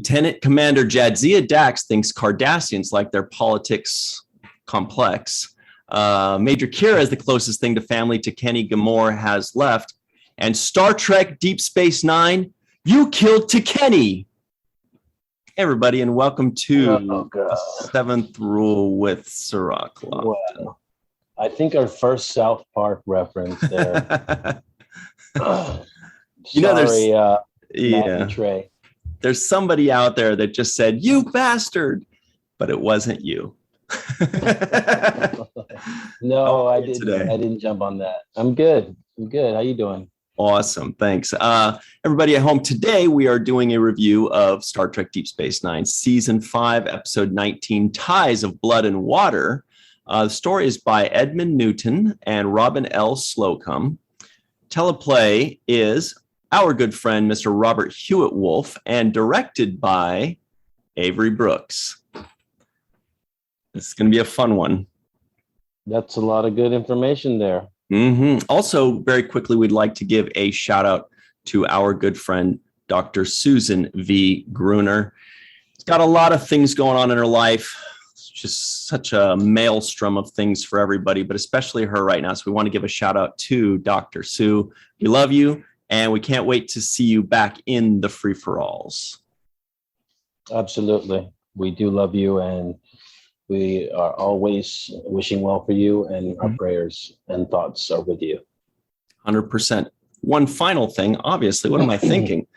Lieutenant Commander Jadzia Dax thinks Cardassians like their politics complex. Major Kira is the closest thing to family Tekeni Gamor has left. And Star Trek Deep Space Nine, you killed Tekeni. Hey everybody, and welcome to the Seventh Rule with Cirroc. Well, I think our first South Park reference there. There's somebody out there that just said, "You bastard," but it wasn't you. No, I didn't. Today. I didn't jump on that. I'm good. How you doing? Awesome. Thanks. Everybody at home, today we are doing a review of Star Trek Deep Space Nine, Season 5, Episode 19, Ties of Blood and Water. The story is by Edmund Newton and Robin L. Slocum. Teleplay is our good friend, Mr. Robert Hewitt Wolf, and directed by Avery Brooks. This is going to be a fun one. That's a lot of good information there. Mm-hmm. Also, very quickly, we'd like to give a shout out to our good friend, Dr. Susan V. Gruner. She's got a lot of things going on in her life. It's just such a maelstrom of things for everybody, but especially her right now. So we want to give a shout out to Dr. Sue. We love you, and we can't wait to see you back in the free-for-alls. Absolutely. We do love you, and we are always wishing well for you, and our prayers and thoughts are with you. 100%. One final thing, obviously, what am I thinking?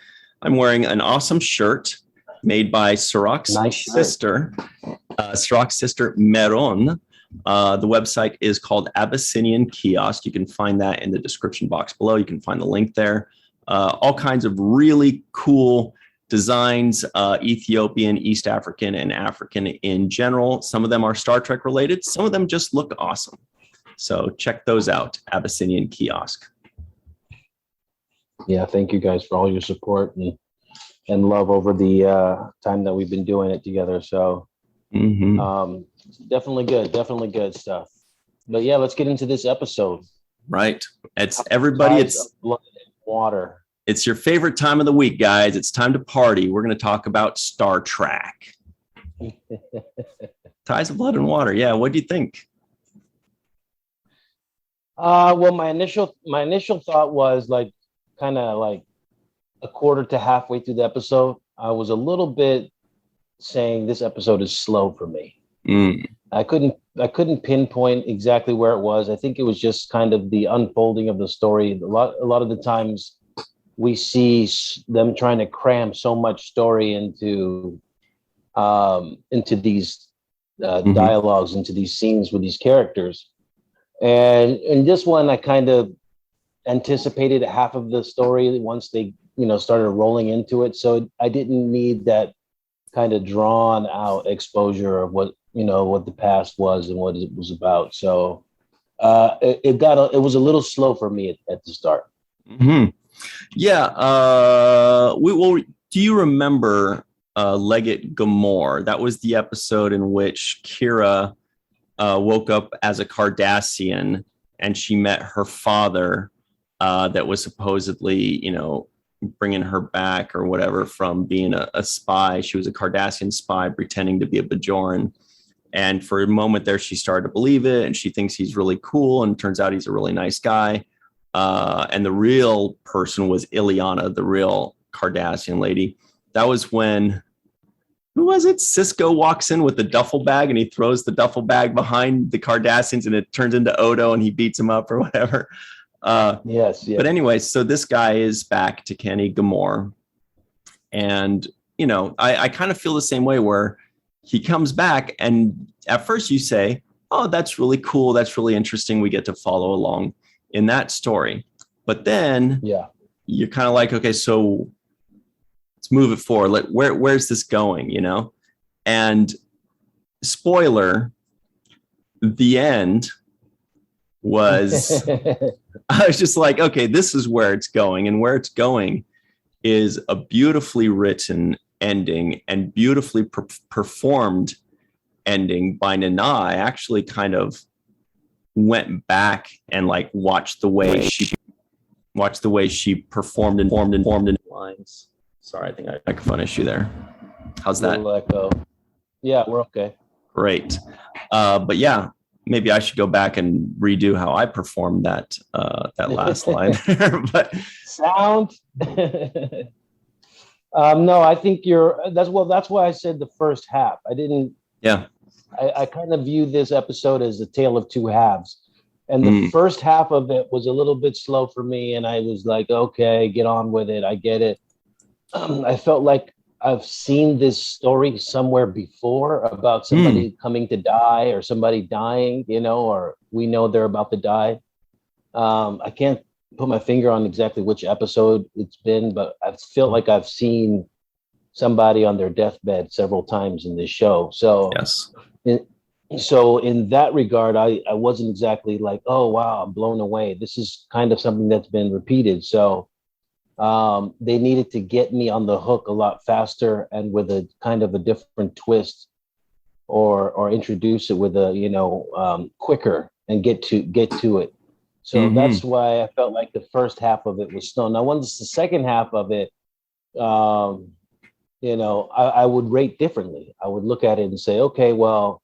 I'm wearing an awesome shirt made by Cirroc's sister, Cirroc's sister Merone. The website is called Abyssinian Kiosk. You can find that in the description box below. You can find the link there. All kinds of really cool designs, Ethiopian, East African, and African in general. Some of them are Star Trek related. Some of them just look awesome. So check those out, Abyssinian Kiosk. Yeah, thank you guys for all your support and love over the time that we've been doing it together. So definitely good stuff. But yeah, let's get into this episode. Right. It's everybody. It's blood and water. It's your favorite time of the week, guys. It's time to party. We're going to talk about Star Trek. Ties of Blood and Water. Yeah, what do you think? Well, my initial thought was kind of like a quarter to halfway through the episode. I was a little bit saying this episode is slow for me. I couldn't pinpoint exactly where it was. I think it was just kind of the unfolding of the story. A lot of the times we see them trying to cram so much story into these dialogues, into these scenes with these characters. And in this one, I kind of anticipated half of the story once they, started rolling into it. So I didn't need that kind of drawn out exposure of what the past was and what it was about. So it was a little slow for me at the start. Mm-hmm. Yeah. Do you remember Legate Gamor? That was the episode in which Kira woke up as a Cardassian, and she met her father that was supposedly, bringing her back or whatever from being a spy. She was a Cardassian spy pretending to be a Bajoran. And for a moment there, she started to believe it, and she thinks he's really cool, and turns out he's a really nice guy. And the real person was Ileana, the real Cardassian lady. That was when, who was it? Sisko walks in with the duffel bag, and he throws the duffel bag behind the Cardassians, and it turns into Odo, and he beats him up or whatever. Yes. But anyway, so this guy is back to Tekeni Gamor. And, I kind of feel the same way, where he comes back, and at first you say, oh, that's really cool. That's really interesting. We get to follow along in that story. But then you're kind of like, okay, so let's move it forward. Where's this going, And spoiler, the end was, I was just like, okay, this is where it's going. And where it's going is a beautifully written ending and beautifully performed ending by Nana. I actually kind of went back and watched the way she performed and formed in lines. Sorry, I think I have a microphone issue there. How's that? Little echo. Yeah, we're okay. Great. But yeah, maybe I should go back and redo how I performed that last line there. But sound. No, I think that's why I said the first half. I didn't. Yeah. I kind of view this episode as a tale of two halves. And the first half of it was a little bit slow for me. And I was like, okay, get on with it. I get it. I felt like I've seen this story somewhere before about somebody coming to die or somebody dying, or we know they're about to die. I can't put my finger on exactly which episode it's been, but I feel like I've seen somebody on their deathbed several times in this show. So yes. So in that regard, I wasn't exactly like, oh, wow, I'm blown away. This is kind of something that's been repeated. So they needed to get me on the hook a lot faster and with a kind of a different twist or introduce it with a, quicker and get to it. So that's why I felt like the first half of it was slow. Now, once the second half of it, I would rate differently. I would look at it and say, okay, well,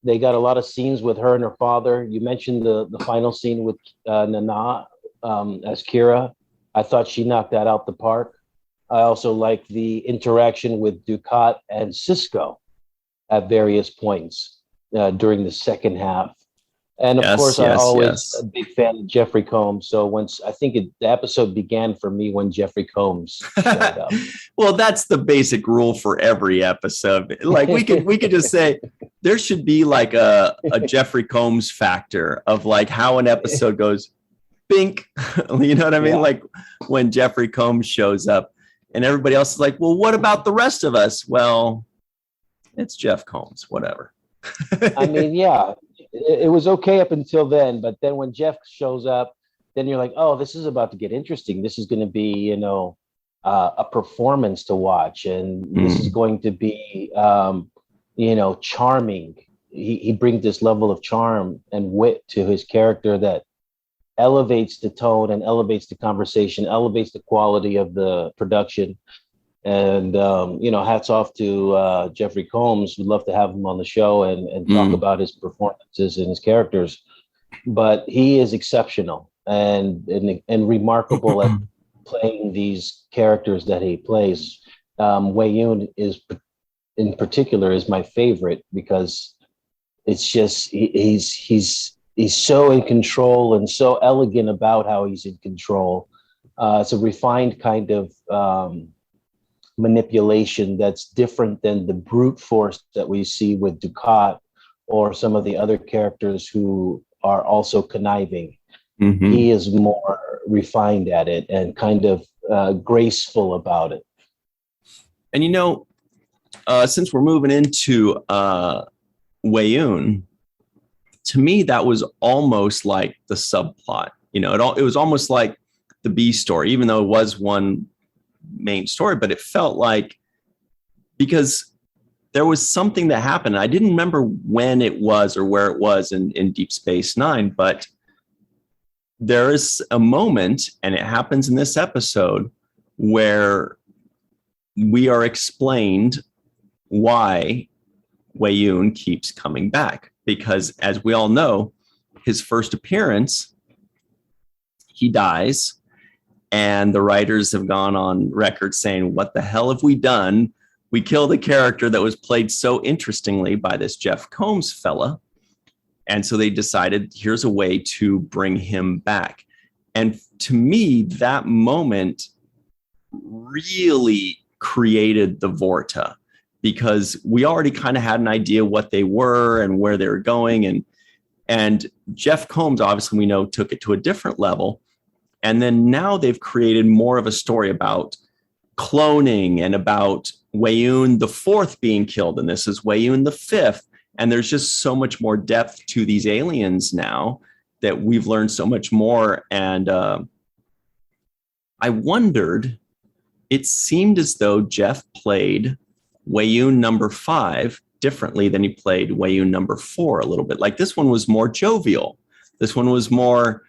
they got a lot of scenes with her and her father. You mentioned the final scene with Nana as Kira. I thought she knocked that out the park. I also like the interaction with Ducat and Sisko at various points during the second half. And of course, I'm always a big fan of Jeffrey Combs. So the episode began for me when Jeffrey Combs showed up. Well, that's the basic rule for every episode. Like we could just say there should be like a Jeffrey Combs factor of like how an episode goes bink. You know what I mean? Yeah. Like when Jeffrey Combs shows up and everybody else is like, well, what about the rest of us? Well, it's Jeff Combs, whatever. I mean, yeah. It was okay up until then, but then when Jeff shows up, then you're like, oh, this is about to get interesting. This is going to be, a performance to watch, and this is going to be, charming. He brings this level of charm and wit to his character that elevates the tone and elevates the conversation, elevates the quality of the production. And, hats off to Jeffrey Combs. We'd love to have him on the show and talk about his performances and his characters. But he is exceptional and remarkable at playing these characters that he plays. Wei Yun in particular is my favorite because it's just he's so in control and so elegant about how he's in control. It's a refined kind of manipulation that's different than the brute force that we see with Ducat or some of the other characters who are also conniving. He is more refined at it and kind of graceful about it. And since we're moving into Wei Yun, to me that was almost like the subplot. It was almost like the B story, even though it was one main story, but it felt like because there was something that happened. I didn't remember when it was or where it was in Deep Space Nine, but there is a moment, and it happens in this episode, where we are explained why Wei Yun keeps coming back. Because as we all know, his first appearance, he dies. And the writers have gone on record saying, what the hell have we done? We killed a character that was played so interestingly by this Jeff Combs fella. And so they decided, here's a way to bring him back. And to me, that moment really created the Vorta, because we already kind of had an idea what they were and where they were going. And Jeff Combs, obviously, we know, took it to a different level. And then now they've created more of a story about cloning and about Wei Yun the fourth being killed. And this is Wei Yun the fifth. And there's just so much more depth to these aliens now that we've learned so much more. And I wondered, it seemed as though Jeff played Wei Yun number 5 differently than he played Wei Yun number 4 a little bit. Like this one was more jovial. This one was more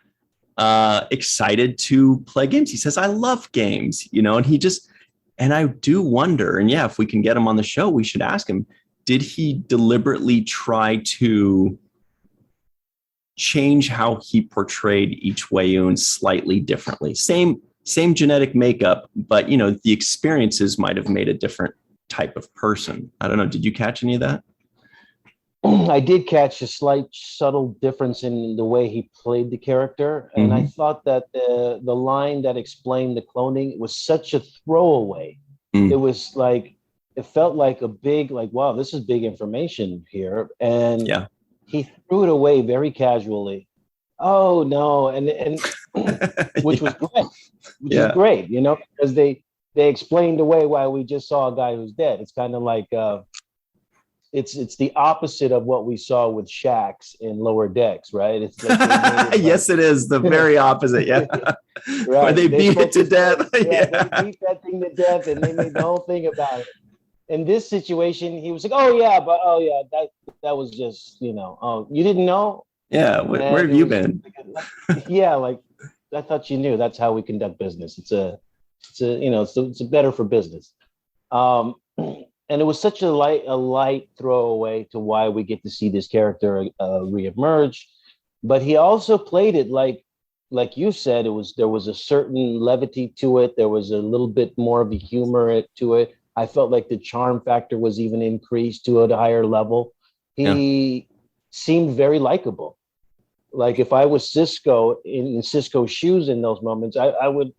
excited to play games. He says, I love games, and he just, And I do wonder, and yeah, if we can get him on the show, we should ask him, did he deliberately try to change how he portrayed each Weyoun slightly differently? Same genetic makeup, but the experiences might have made a different type of person. I don't know. Did you catch any of that? I did catch a slight subtle difference in the way he played the character. And I thought that the line that explained the cloning was such a throwaway. It was like, it felt like a big, like, wow, this is big information here. And he threw it away very casually. Oh no. And which was great, which is great, because they explained away why we just saw a guy who's dead. It's kind of like, it's the opposite of what we saw with Shax in Lower Decks, right? It's like yes, it is the very opposite. Yeah, right. Where they beat it to death. They beat that thing to death, and they made the whole thing about it. In this situation, he was like, that was just, oh, you didn't know? Yeah, where have you been? Yeah, like I thought you knew. That's how we conduct business. It's better for business. And it was such a light throwaway to why we get to see this character reemerge. But he also played it like you said, there was a certain levity to it. There was a little bit more of a humor to it. I felt like the charm factor was even increased to a higher level. He seemed very likable. Like if I was Sisko in Sisko's shoes in those moments, I would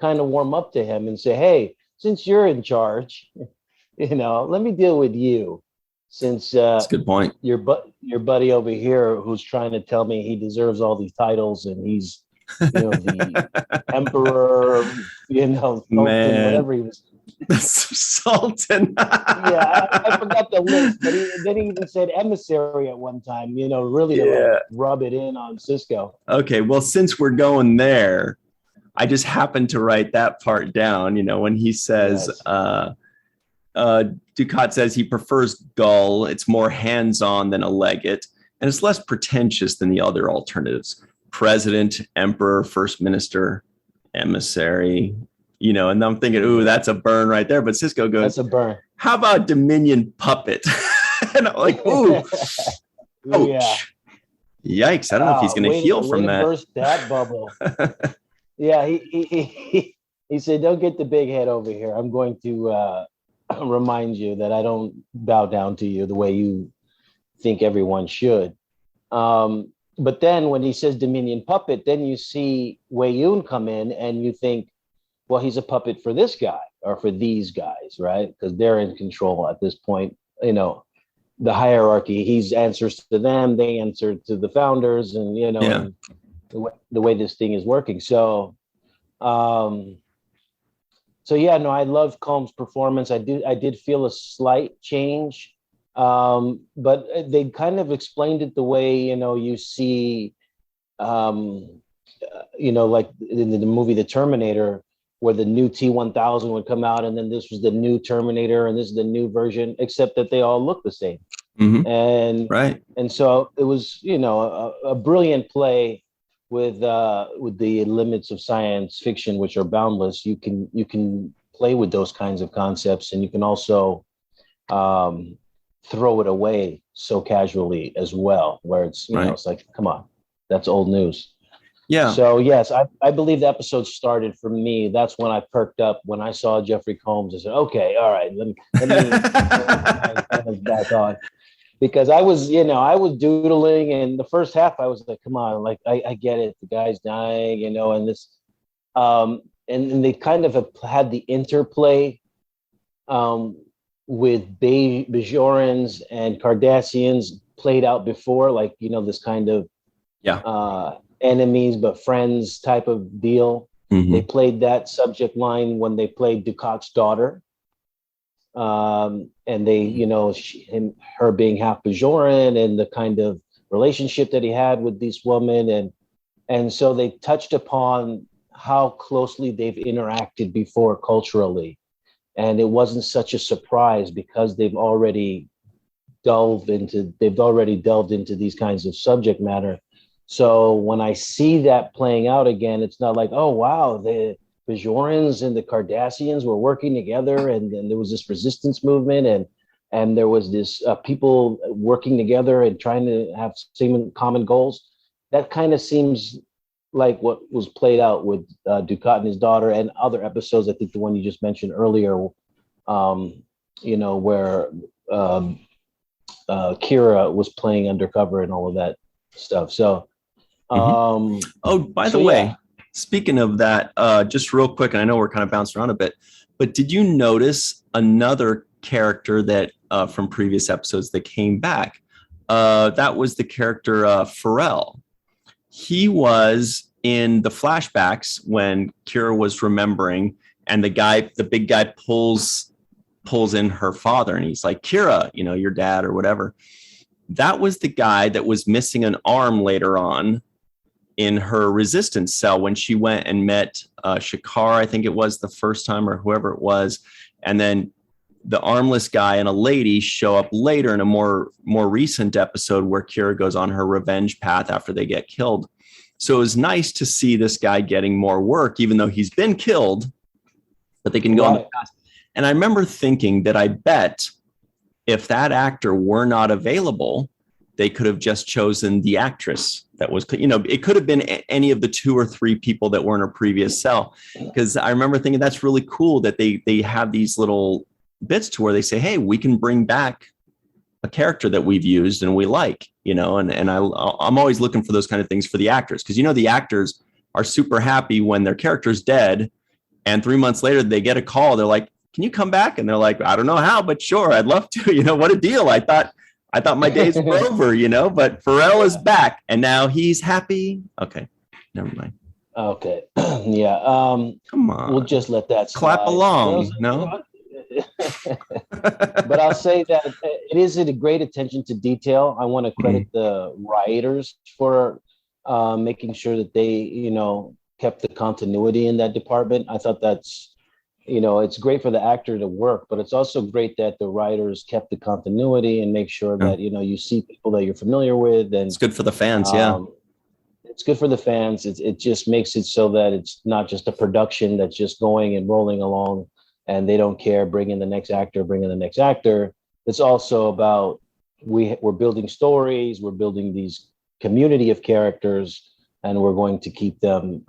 kind of warm up to him and say, hey, since you're in charge, let me deal with you, since that's a good point. Your buddy over here who's trying to tell me he deserves all these titles and he's the emperor, Sultan, whatever he was. Sultan. I forgot the list, but then he even said emissary at one time. Really to rub it in on Sisko. Okay, well, since we're going there, I just happened to write that part down. When he says. Yes. Dukat says he prefers Gull. It's more hands-on than a legate, and it's less pretentious than the other alternatives. President, emperor, first minister, emissary, and I'm thinking, ooh, that's a burn right there. But Sisko goes, that's a burn. How about Dominion puppet? And I'm like, ooh, ouch. Yikes. I don't know if he's going to heal from that. Burst that bubble. Yeah, he said, don't get the big head over here. I'm going to remind you that I don't bow down to you the way you think everyone should. But then when he says Dominion puppet, then you see Weyoun come in and you think, well, he's a puppet for this guy or for these guys, right? Because they're in control at this point. The hierarchy, he answers to them, they answer to the founders, and and the way this thing is working. So I loved Combs' performance. I did feel a slight change, but they kind of explained it the way you see, like in the movie The Terminator, where the new T-1000 would come out, and then this was the new Terminator, and this is the new version, except that they all look the same. Mm-hmm. And so it was a brilliant play. With the limits of science fiction, which are boundless, you can play with those kinds of concepts, and you can also throw it away so casually as well, where it's it's like, come on, that's old news. Yeah. So yes, I believe the episode started for me. That's when I perked up when I saw Jeffrey Combs. I said, okay, all right, let me back on. Because I was doodling, and the first half I was like, come on, like I get it, the guy's dying, and this, and they kind of had the interplay with Bajorans and Cardassians played out before, like this kind of enemies but friends type of deal. Mm-hmm. They played that subject line when they played Dukat's daughter. And they, her being half Bajoran and the kind of relationship that he had with this woman. And so they touched upon how closely they've interacted before culturally. And it wasn't such a surprise because they've already delved into these kinds of subject matter. So when I see that playing out again, it's not like, oh, wow, Bajorans and the Cardassians were working together, and then there was this resistance movement, and there was this people working together and trying to have same common goals. That kind of seems like what was played out with Dukat and his daughter, and other episodes. I think the one you just mentioned earlier, where Kira was playing undercover and all of that stuff. So, by the way, speaking of that, just real quick, and I know we're kind of bouncing around a bit, but did you notice another character that from previous episodes that came back? That was the character Frizzell. He was in the flashbacks when Kira was remembering, and the big guy pulls in her father, and he's like, Kira, your dad or whatever. That was the guy that was missing an arm later on in her resistance cell when she went and met Shakar, I think it was the first time, or whoever it was. And then the armless guy and a lady show up later in a more recent episode where Kira goes on her revenge path after they get killed. So it was nice to see this guy getting more work, even though he's been killed, but they can go on the past. And I remember thinking that I bet if that actor were not available, they could have just chosen the actress that was, it could have been any of the 2 or 3 people that were in her previous cell. Because I remember thinking that's really cool that they have these little bits to where they say, hey, we can bring back a character that we've used and we like, and I'm always looking for those kind of things for the actors. Because, the actors are super happy when their character's dead. And 3 months later, they get a call. They're like, can you come back? And they're like, I don't know how, but sure, I'd love to. What a deal. I thought my days were over, but Frizzell is back and now he's happy. Okay, never mind. Okay, yeah. Come on, we'll just let that slide. Clap along. No. But I'll say that it is a great attention to detail. I want to credit the writers for making sure that they, kept the continuity in that department. I thought that's, it's great for the actor to work, but it's also great that the writers kept the continuity and make sure that, you see people that you're familiar with. And it's good for the fans. It's good for the fans. It just makes it so that it's not just a production that's just going and rolling along and they don't care, bring in the next actor. It's also about, we're building stories, we're building these community of characters, and we're going to keep them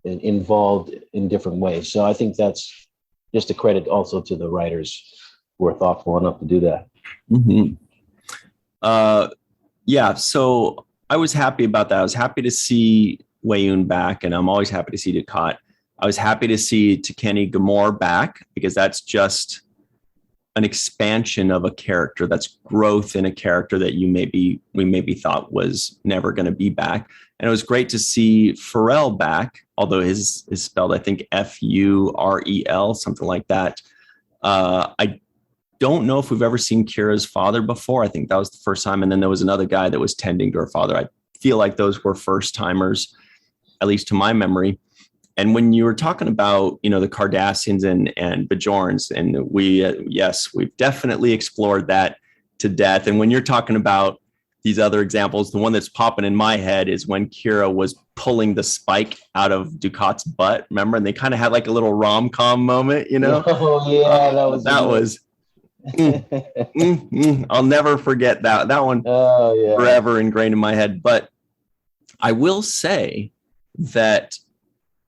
involved in different ways. So I think that's just a credit also to the writers who are thoughtful enough to do that. So I was happy about that. I was happy to see Weyoun back, and I'm always happy to see Dukat. I was happy to see Tekeni Gamor back, because that's just an expansion of a character. That's growth in a character that we maybe thought was never going to be back. And it was great to see Frizzell back, although his is spelled, I think, Furel, something like that. I don't know if we've ever seen Kira's father before. I think that was the first time. And then there was another guy that was tending to her father. I feel like those were first timers, at least to my memory. And when you were talking about, the Cardassians and Bajorans, and we've definitely explored that to death. And when you're talking about these other examples, the one that's popping in my head is when Kira was pulling the spike out of Dukat's butt. Remember? And they kind of had like a little rom-com moment, Oh yeah, that was. I'll never forget that one. Forever ingrained in my head. But I will say that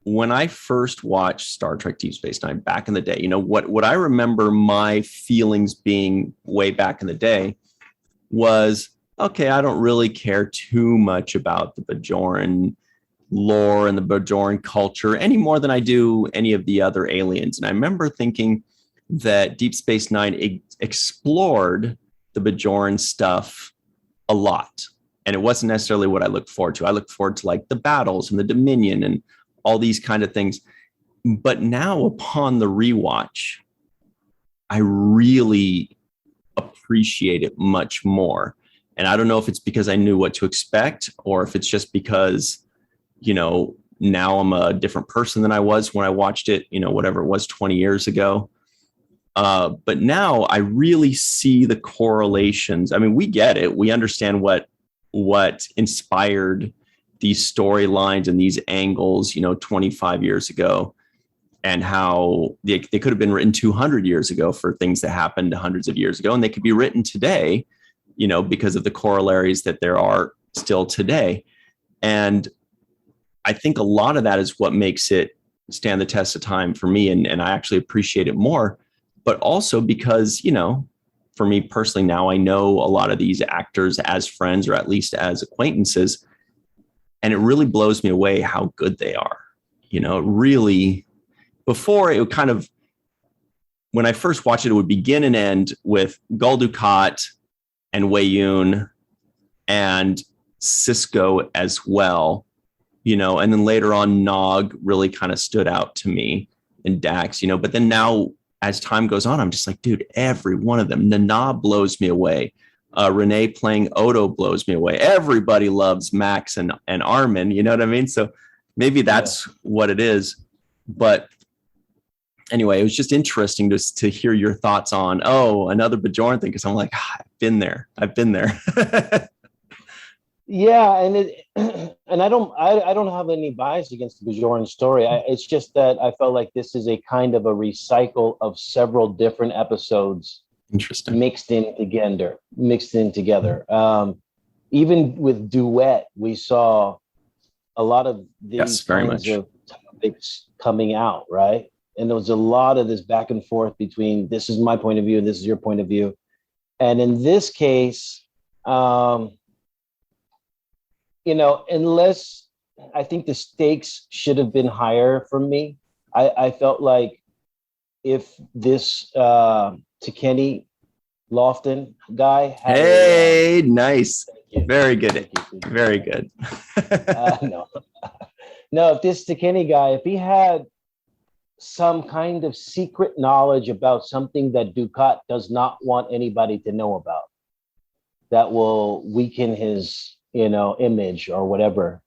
when I first watched Star Trek Deep Space Nine back in the day, what I remember my feelings being way back in the day was, okay, I don't really care too much about the Bajoran lore and the Bajoran culture any more than I do any of the other aliens. And I remember thinking that Deep Space Nine explored the Bajoran stuff a lot. And it wasn't necessarily what I looked forward to. I looked forward to like the battles and the Dominion and all these kind of things. But now upon the rewatch, I really appreciate it much more. And I don't know if it's because I knew what to expect, or if it's just because, now I'm a different person than I was when I watched it, whatever it was 20 years ago. But now I really see the correlations. I mean, we get it. We understand what inspired these storylines and these angles, 25 years ago, and how they could have been written 200 years ago for things that happened hundreds of years ago. And they could be written today, because of the corollaries that there are still today. And I think a lot of that is what makes it stand the test of time for me. And I actually appreciate it more, but also because, for me personally, now I know a lot of these actors as friends, or at least as acquaintances. And it really blows me away how good they are. Really, before it would kind of, when I first watched it, it would begin and end with Gul Dukat and Wei Yun and Sisko as well, and then later on Nog really kind of stood out to me, and Dax, but then now as time goes on, I'm just like, dude, every one of them. Nana blows me away. Renee playing Odo blows me away. Everybody loves Max and Armin, you know what I mean? So maybe that's what it is. But anyway, it was just interesting to hear your thoughts on, another Bajoran thing, because I'm like, I've been there. Yeah, and I don't have any bias against the Bajoran story. It's just that I felt like this is a kind of a recycle of several different episodes. Interesting. Mixed in together. Even with Duet, we saw a lot of these kinds of topics coming out, right? And there was a lot of this back and forth between this is my point of view and this is your point of view. And in this case, unless I think the stakes should have been higher for me, I felt like if this Tekeni Lofton guy had nice. Very good. Very good. No, if this Tekeni guy, if he had some kind of secret knowledge about something that Dukat does not want anybody to know about, that will weaken his, image or whatever.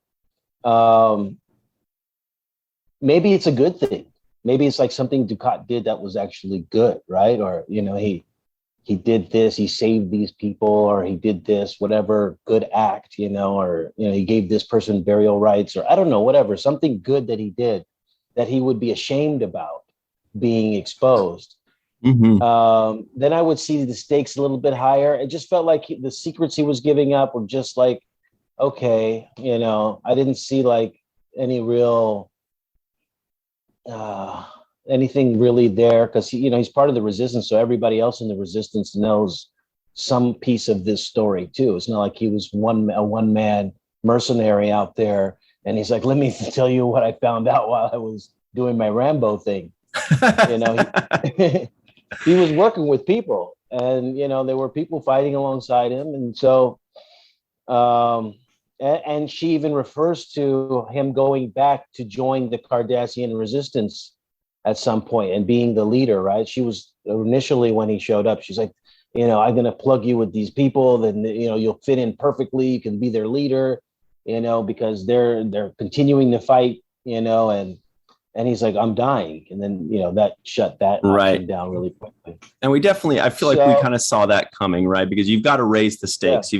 Maybe it's a good thing. Maybe it's like something Dukat did that was actually good, right? Or, he did this, he saved these people, or he did this, whatever good act, or, he gave this person burial rights, or I don't know, whatever, something good that he did that he would be ashamed about being exposed. Mm-hmm. Then I would see the stakes a little bit higher. It just felt like the secrets he was giving up were just like, okay, I didn't see like any real, anything really there, because he's part of the resistance, so everybody else in the resistance knows some piece of this story too. It's not like he was a one-man mercenary out there and he's like, let me tell you what I found out while I was doing my Rambo thing. He was working with people, and there were people fighting alongside him, and so and she even refers to him going back to join the Cardassian resistance at some point and being the leader, right? She was initially, when he showed up, she's like, I'm going to plug you with these people, then, you'll fit in perfectly. You can be their leader, because they're continuing to fight, and he's like, I'm dying. And then, that shut that option down really quickly. And I feel like we kind of saw that coming, right? Because you've got to raise the stakes. Yeah.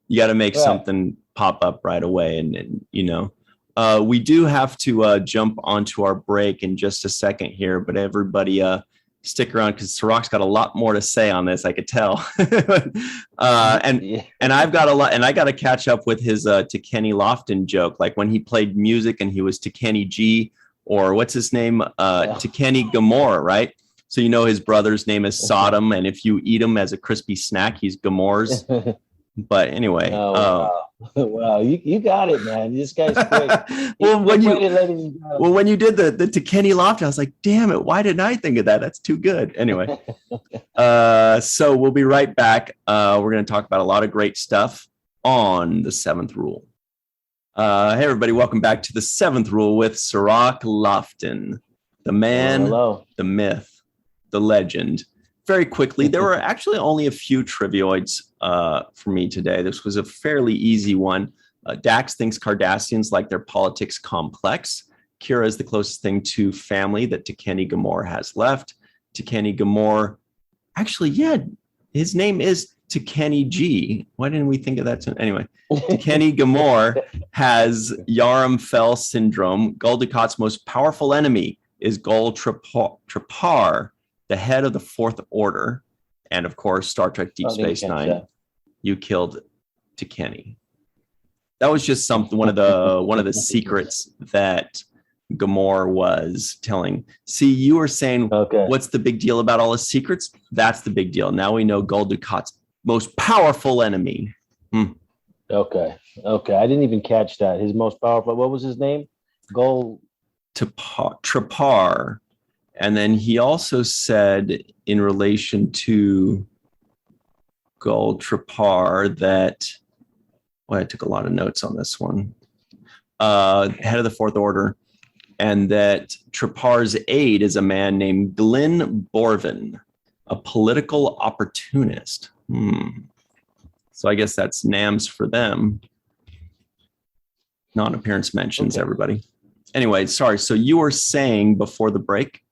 You got to make something pop up right away. And we do have to jump onto our break in just a second here, but everybody stick around, because Cirroc's got a lot more to say on this, I could tell. And I've got a lot, and I got to catch up with his Tekeni Lofton joke, like when he played music and he was Tekeni G, or what's his name? Tekeni Gamor, right? So his brother's name is Sodom, and if you eat him as a crispy snack, he's Gamor's. But anyway, wow, you got it, man. This guy's great. When you did the Tekeni Lofton, I was like, damn it, why didn't I think of that? That's too good. Anyway, so we'll be right back. We're going to talk about a lot of great stuff on the Seventh Rule. Hey everybody, welcome back to the Seventh Rule with Cirroc Lofton, the man, the myth, the legend. Very quickly, there were actually only a few trivioids for me today. This was a fairly easy one. Dax thinks Cardassians like their politics complex. Kira is the closest thing to family that Tekeni Gamor has left. Tekeni Gamor, actually, his name is Kenny G. Why didn't we think of that? Anyway, Kenny Gamor has Yaram Fell syndrome. Gul Dukat's most powerful enemy is Gul Trapar, the head of the Fourth Order. And of course, Star Trek Deep Space Nine. You killed Kenny. That was just one of the secrets that Gamor was telling. See, you were saying, what's the big deal about all his secrets? That's the big deal. Now we know Gul Dukat's most powerful enemy. Okay. I didn't even catch that. His most powerful. What was his name? Gul Trapar. And then he also said in relation to Gul Trapar that, I took a lot of notes on this one. Head of the Fourth Order. And that Trapar's aide is a man named Glenn Borvin, a political opportunist. So I guess that's NAMS for them. Non-appearance mentions, everybody. Anyway, sorry. So you were saying before the break?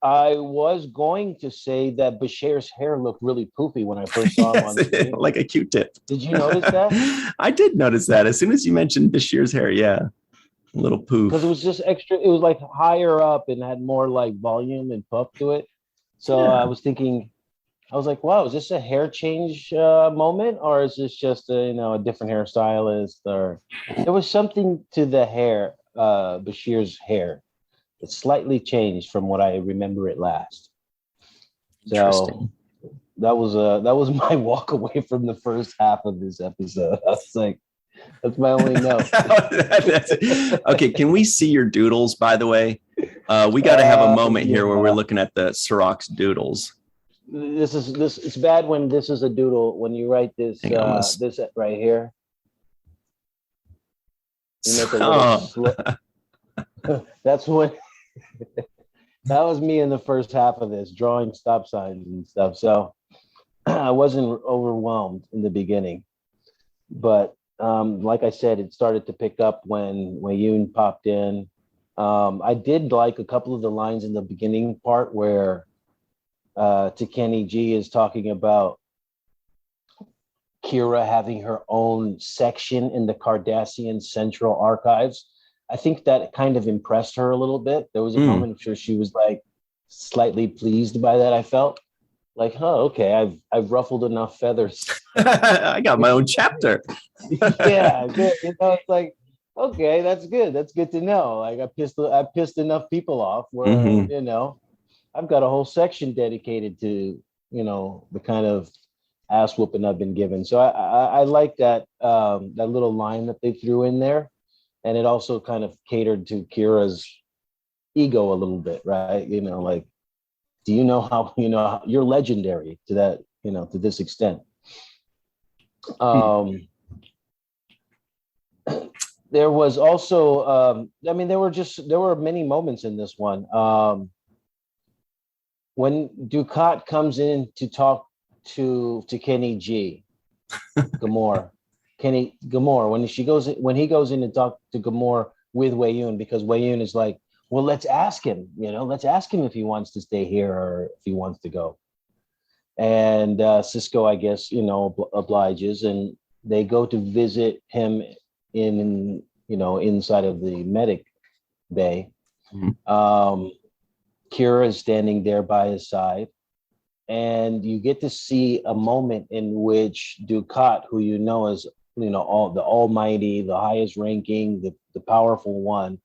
I was going to say that Bashir's hair looked really poofy when I first saw him on the screen. Like a Q-tip. Did you notice that? I did notice that. As soon as you mentioned Bashir's hair, yeah. A little poof. Because it was just extra, it was like higher up and had more like volume and puff to it. So I was thinking, I was like, wow, is this a hair change moment? Or is this just a different hairstylist? Or there was something to the hair, Bashir's hair. It slightly changed from what I remember it last. So that was my walk away from the first half of this episode. I was like, that's my only note. Okay, can we see your doodles, by the way? We got to have a moment here where we're looking at the Cirroc's doodles. This it's bad when this is a doodle, when you write this this right here. You make a little that's when that was me in the first half of this, drawing stop signs and stuff. So I wasn't overwhelmed in the beginning, but like I said, it started to pick up when Yoon popped in. I did like a couple of the lines in the beginning part where Kenny G is talking about Kira having her own section in the Cardassian Central Archives. I think that kind of impressed her a little bit. There was a moment where she was like slightly pleased by that. I felt like, okay, I've ruffled enough feathers. I got my own chapter. Yeah, good. It's like, okay, that's good. That's good to know. Like I pissed enough people off where I've got a whole section dedicated to the kind of ass whooping I've been given. So I like that that little line that they threw in there. And it also kind of catered to Kira's ego a little bit, right? Like, do you know how, you're legendary to that, to this extent. There was also, there were many moments in this one. When Dukat comes in to talk to Kenny G, Gamor, when he goes in and talk to Gamor with Wei-Yun, because Wei-Yun is like, well, let's ask him, let's ask him if he wants to stay here or if he wants to go. And Sisko, I guess, obliges, and they go to visit him in inside of the medic bay. Kira is standing there by his side, and you get to see a moment in which Dukat, who is all the almighty, the highest ranking, the powerful one,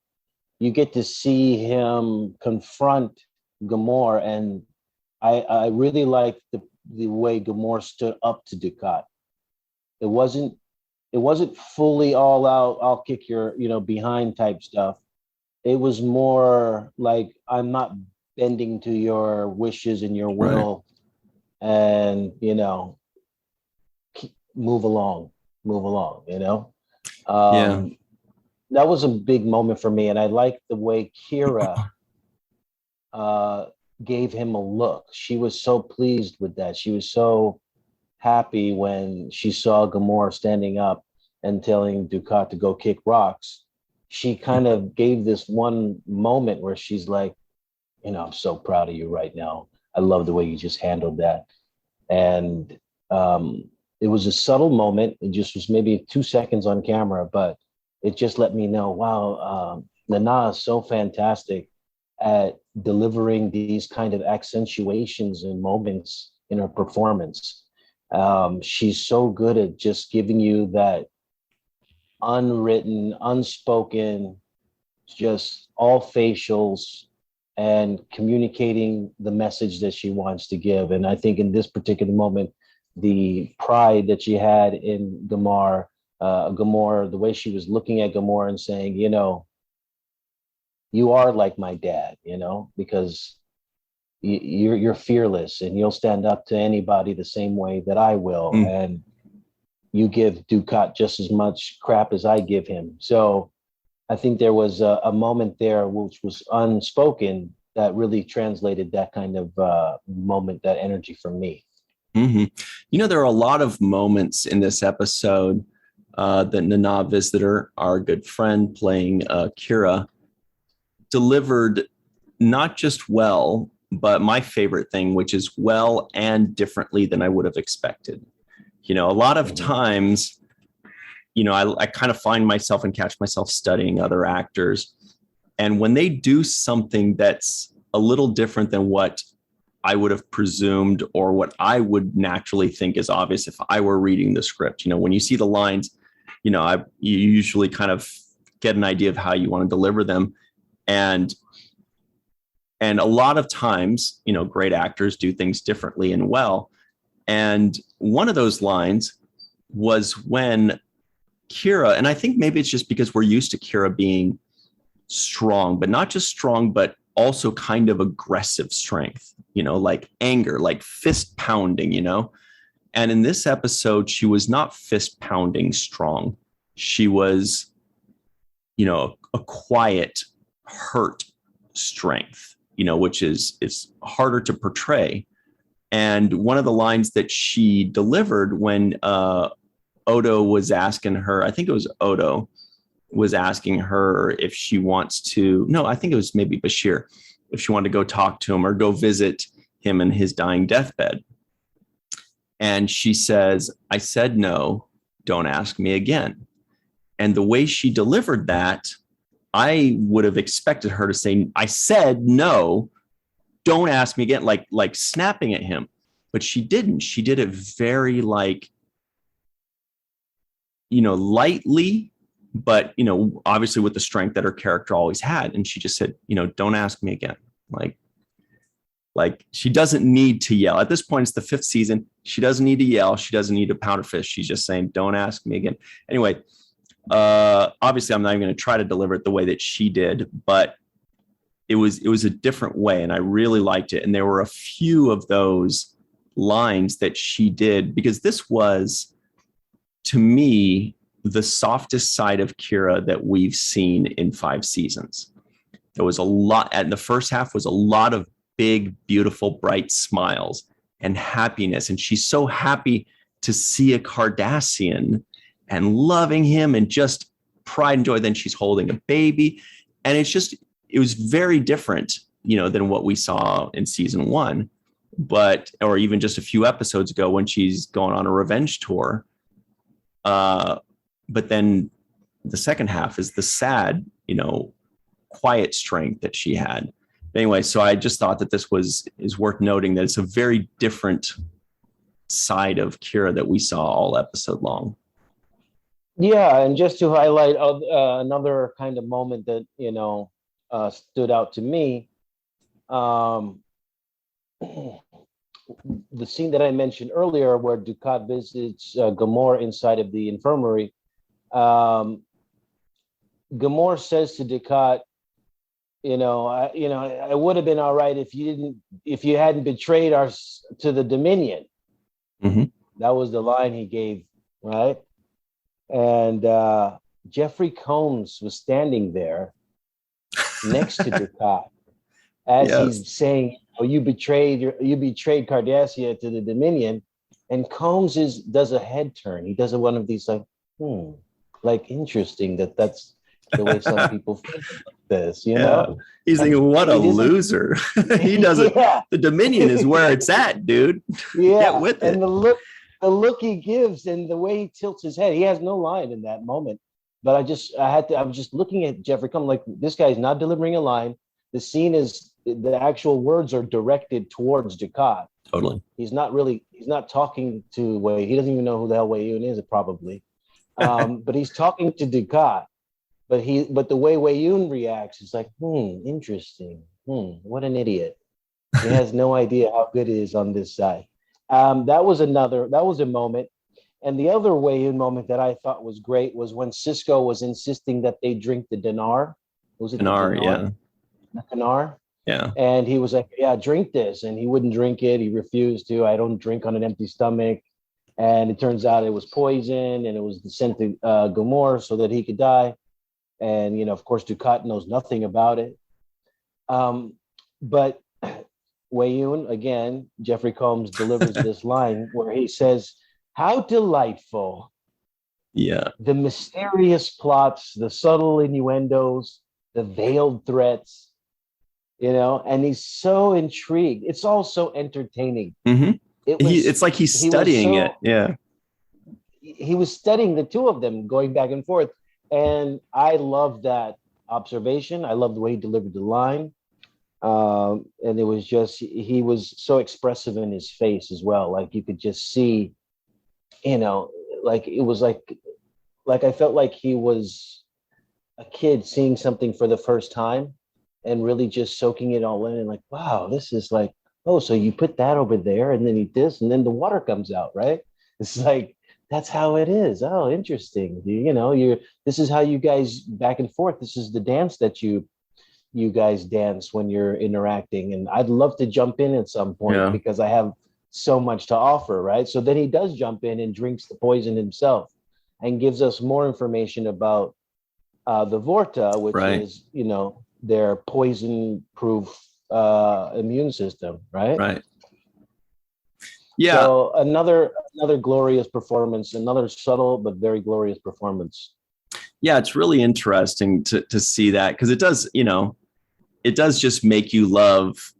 you get to see him confront Gamor, and I really liked the way Gamor stood up to Dukat. It wasn't fully all out, I'll kick your behind type stuff. It was more like, I'm not bending to your wishes and your will, and move along. That was a big moment for me, and I liked the way Kira gave him a look. She was so pleased with that. She was so happy when she saw Gamor standing up and telling Dukat to go kick rocks. She kind of gave this one moment where she's like, I'm so proud of you right now. I love the way you just handled that. And it was a subtle moment. It just was maybe 2 seconds on camera, but it just let me know, wow, Nana is so fantastic at delivering these kind of accentuations and moments in her performance. She's so good at just giving you that unwritten, unspoken, just all facials and communicating the message that she wants to give. And I think in this particular moment, the pride that she had in Gamor, the way she was looking at Gamor and saying, you know, you are like my dad, you know, because you're fearless and you'll stand up to anybody the same way that I will. And you give Dukat just as much crap as I give him. So I think there was a moment there which was unspoken that really translated that kind of moment, that energy for me. Mm-hmm. You know, there are a lot of moments in this episode that Nana Visitor, our good friend playing Kira, delivered not just well, but my favorite thing, which is well and differently than I would have expected. You know, a lot of times, you know, I kind of find myself and catch myself studying other actors. And when they do something that's a little different than what I would have presumed or what I would naturally think is obvious if I were reading the script, you know, when you see the lines, you know, you usually kind of get an idea of how you want to deliver them. And a lot of times, you know, great actors do things differently and well. And one of those lines was when Kira, and I think maybe it's just because we're used to Kira being strong, but not just strong, but also kind of aggressive strength, you know, like anger, like fist pounding, you know. And in this episode, she was not fist pounding strong. She was, you know, a quiet, hurt strength, you know, which is harder to portray. And one of the lines that she delivered when Odo was asking her, I think it was Odo was asking her if she wants to, no, I think it was maybe Bashir, if she wanted to go talk to him or go visit him in his dying deathbed. And she says, I said no, don't ask me again. And the way she delivered that, I would have expected her to say, I said no, don't ask me again, like snapping at him. But she didn't. She did it very like, you know, lightly, but, you know, obviously with the strength that her character always had. And she just said, you know, don't ask me again. Like she doesn't need to yell. At this point, it's the 5th season. She doesn't need to yell. She doesn't need to pound her fist. She's just saying, don't ask me again. Anyway, obviously I'm not even going to try to deliver it the way that she did, but it was a different way. And I really liked it. And there were a few of those lines that she did, because this was, to me, the softest side of Kira that we've seen in 5 seasons. There was a lot, and the first half was a lot of big, beautiful, bright smiles and happiness. And she's so happy to see a Cardassian and loving him and just pride and joy. Then she's holding a baby. And it was very different, you know, than what we saw in season 1, or even just a few episodes ago when she's going on a revenge tour. But then the second half is the sad, you know, quiet strength that she had. Anyway, so I just thought that this is worth noting, that it's a very different side of Kira that we saw all episode long. Yeah, and just to highlight another kind of moment that, you know, stood out to me, the scene that I mentioned earlier where Dukat visits Gamor inside of the infirmary. Gamor says to Dukat, I would have been all right if you hadn't betrayed us to the Dominion. Mm-hmm. That was the line he gave, right? And Jeffrey Combs was standing there next to Dukat as he's saying, "Oh, you betrayed Cardassia to the Dominion," and Combs does a head turn. He does one of these like interesting. That's the way some people think about this, you know? He's thinking, what a loser. He doesn't, the Dominion is where it's at, dude. Get with it. And the look he gives and the way he tilts his head, he has no line in that moment. But I was just looking at Jeffrey Combs like, this guy's not delivering a line. The scene is, the actual words are directed towards Dukat. Totally. He's not talking to Wei. He doesn't even know who the hell Wei Yun is, probably. But he's talking to Dukat. But the way Wei Yun reacts is like, interesting. What an idiot. He has no idea how good it is on this side. That was a moment. And the other Wei Yun moment that I thought was great was when Sisko was insisting that they drink the dinar. Was it dinar? Yeah. The dinar? Yeah. And he was like, yeah, drink this. And he wouldn't drink it. He refused to. I don't drink on an empty stomach. And it turns out it was poison and it was sent to Gamor so that he could die. And, of course, Dukat knows nothing about it. But Wei Yun, again, Jeffrey Combs delivers this line where he says, how delightful. Yeah. The mysterious plots, the subtle innuendos, the veiled threats. And he's so intrigued. It's all so entertaining. Mm-hmm. It's like he's studying it. Yeah. He was studying the two of them going back and forth. And I love that observation. I love the way he delivered the line. And it was just, he was so expressive in his face as well. Like you could just see, like it was like I felt like he was a kid seeing something for the first time. And really just soaking it all in and like, wow, this is like, oh, so you put that over there and then eat this and then the water comes out, right? It's like, that's how it is. Oh, interesting. This is how you guys back and forth. This is the dance that you guys dance when you're interacting. And I'd love to jump in at some point because I have so much to offer, right? So then he does jump in and drinks the poison himself and gives us more information about the Vorta, which is, their poison-proof immune system, right? Right. Yeah. So another glorious performance, another subtle but very glorious performance. Yeah, it's really interesting to see that because it does, it does just make you love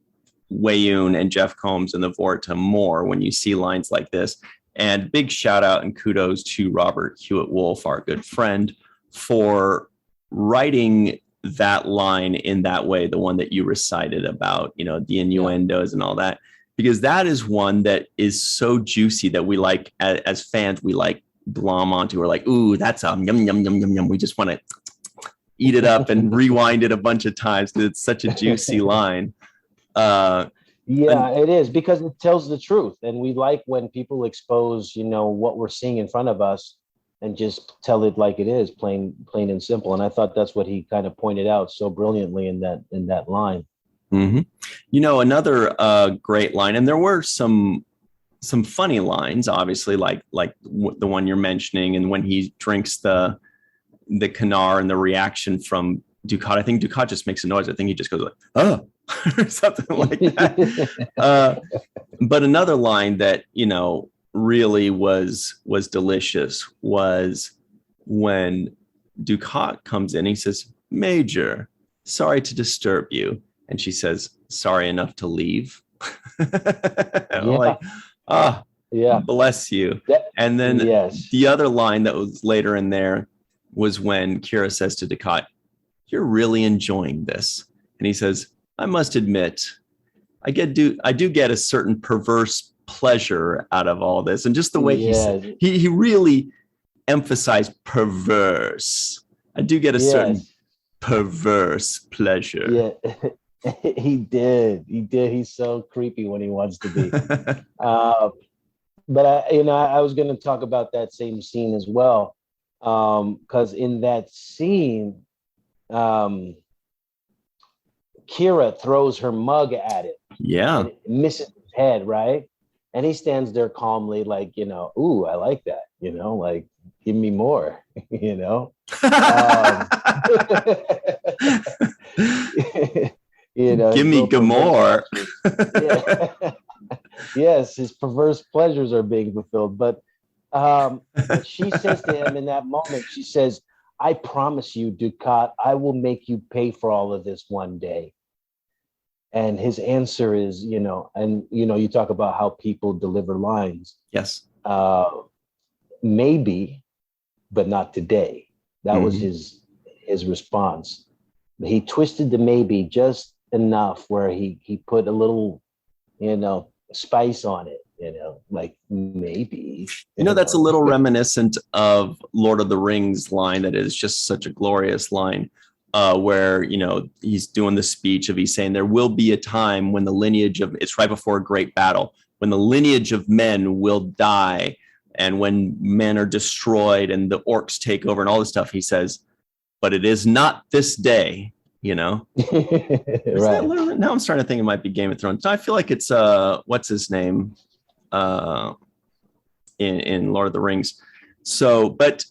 Wei Yun and Jeff Combs and the Vorta more when you see lines like this. And big shout out and kudos to Robert Hewitt Wolf, our good friend, for writing that line in that way, the one that you recited about, the innuendos and all that, because that is one that is so juicy that we like as fans, we like glom onto. We're like, ooh, that's yum, yum, yum, yum, yum. We just want to eat it up and rewind it a bunch of times because it's such a juicy line. It is because it tells the truth. And we like when people expose, what we're seeing in front of us and just tell it like it is, plain and simple. And I thought that's what he kind of pointed out so brilliantly in that line. Mm-hmm. Another great line, and there were some funny lines, obviously, like the one you're mentioning, and when he drinks the Kanar and the reaction from Dukat. I think Dukat just makes a noise. I think he just goes like, oh, or something like that. But another line that, really was delicious was when Dukat comes in. He says, Major, sorry to disturb you. And she says, sorry enough to leave. Bless you. And then the other line that was later in there was when Kira says to Dukat, you're really enjoying this. And he says, I must admit, I do get a certain perverse pleasure out of all this. And just the way he really emphasized perverse. I do get a certain perverse pleasure. Yeah. He did. He's so creepy when he wants to be. But I was going to talk about that same scene as well. Because in that scene, Kira throws her mug at it. Yeah. And it misses his head, right? And he stands there calmly, like, ooh, I like that, like, give me more, Give me Gamor. Yes, his perverse pleasures are being fulfilled. But she says to him in that moment, she says, I promise you, Ducat, I will make you pay for all of this one day. And his answer is, you talk about how people deliver lines. Yes. Maybe, but not today. That was his response. He twisted the maybe just enough where he put a little, spice on it, like maybe. That's a little reminiscent of Lord of the Rings line that is just such a glorious line, where, he's doing the speech of, he's saying there will be a time when the lineage of, it's right before a great battle, when the lineage of men will die, and when men are destroyed and the orcs take over and all this stuff. He says, but it is not this day, Right. Now I'm starting to think it might be Game of Thrones. I feel like it's what's his name in Lord of the Rings. So, but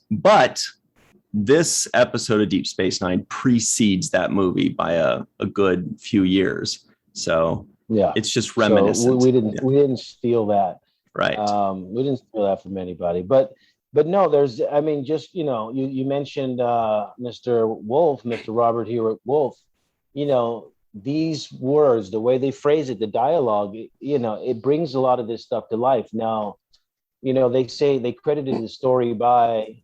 this episode of Deep Space Nine precedes that movie by a good few years. So yeah, it's just reminiscent. So we didn't steal that. Right. We didn't steal that from anybody, but no, there's, you mentioned Mr. Wolf, Mr. Robert Hewitt Wolf, these words, the way they phrase it, the dialogue, it brings a lot of this stuff to life. Now, they say they credited the story to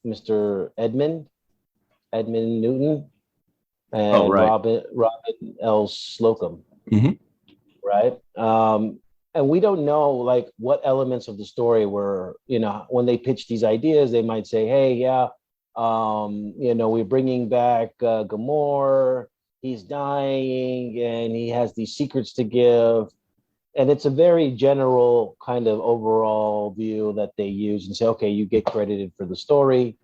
Mr. Edmund Newton and Robin L. Slocum. Mm-hmm. Right. And we don't know like what elements of the story were, when they pitch these ideas, they might say, hey, yeah, we're bringing back Gamor, he's dying and he has these secrets to give. And it's a very general kind of overall view that they use and say, okay, you get credited for the story,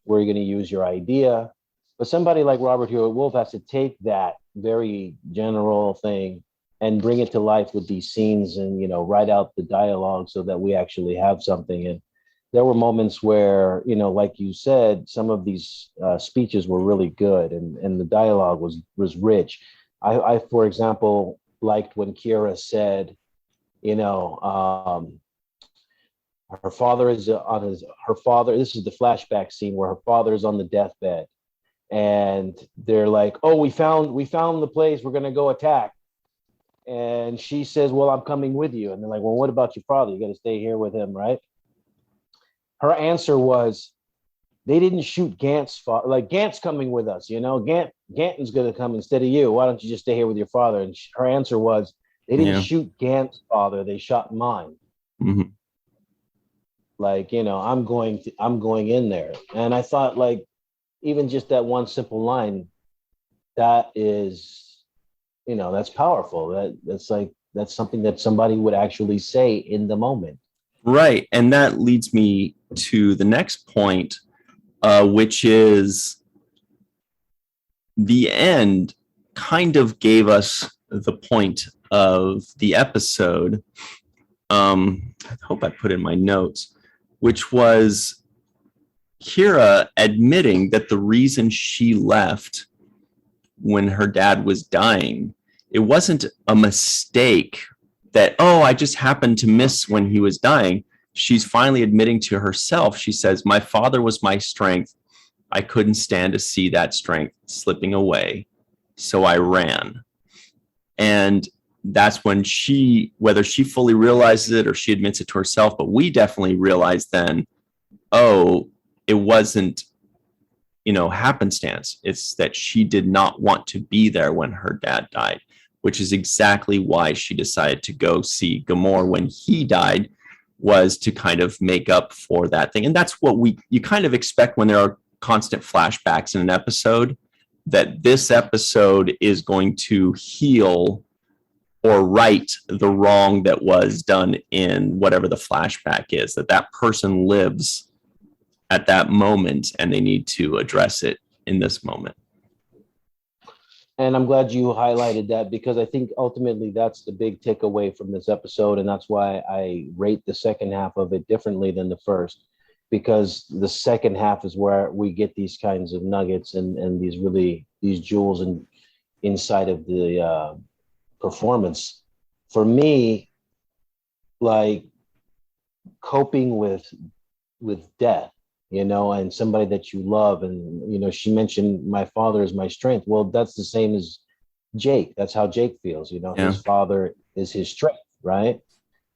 we're going to use your idea. But somebody like Robert Hewitt Wolf has to take that very general thing and bring it to life with these scenes and, write out the dialogue so that we actually have something. And there were moments where, like you said, some of these speeches were really good and the dialogue was rich. I, for example, liked when Kira said, her father is this is the flashback scene where her father is on the deathbed and they're like, oh, we found the place, we're going to go attack. And she says, well, I'm coming with you. And they're like, well, what about your father? You got to stay here with him, right? Her answer was, they didn't shoot Gant's father. Like, Gant's coming with us, Ganton's going to come instead of you. Why don't you just stay here with your father? And her answer was, they didn't shoot Gant's father. They shot mine. Mm-hmm. Like, I'm going in there. And I thought, like, even just that one simple line, that is, that's powerful. That's something that somebody would actually say in the moment. Right. And that leads me to the next point, which is the end kind of gave us the point of the episode. I hope I put in my notes, which was Kira admitting that the reason she left when her dad was dying, it wasn't a mistake that, oh, I just happened to miss when he was dying. She's finally admitting to herself. She says, my father was my strength. I couldn't stand to see that strength slipping away. So I ran. And that's when whether she fully realizes it or she admits it to herself, but we definitely realized then, oh, it wasn't, happenstance. It's that she did not want to be there when her dad died, which is exactly why she decided to go see Gamor when he died, was to kind of make up for that thing. And that's what you kind of expect when there are constant flashbacks in an episode, that this episode is going to heal or right the wrong that was done in whatever the flashback is, that person lives at that moment and they need to address it in this moment. And I'm glad you highlighted that, because I think ultimately that's the big takeaway from this episode. And that's why I rate the second half of it differently than the first, because the second half is where we get these kinds of nuggets and these jewels inside of the performance. For me, like coping with death, and somebody that you love. And, she mentioned my father is my strength. Well, that's the same as Jake. That's how Jake feels, his father is his strength, right?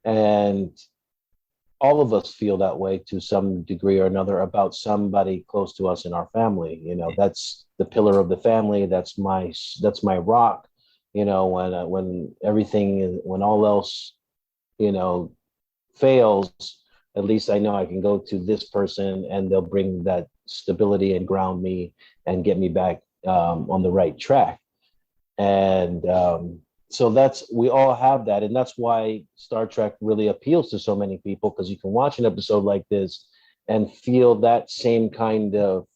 And all of us feel that way to some degree or another about somebody close to us in our family. That's the pillar of the family. That's my rock. When everything, when all else, fails, at least I know I can go to this person and they'll bring that stability and ground me and get me back on the right track. And so we all have that. And that's why Star Trek really appeals to so many people, because you can watch an episode like this and feel that same kind of,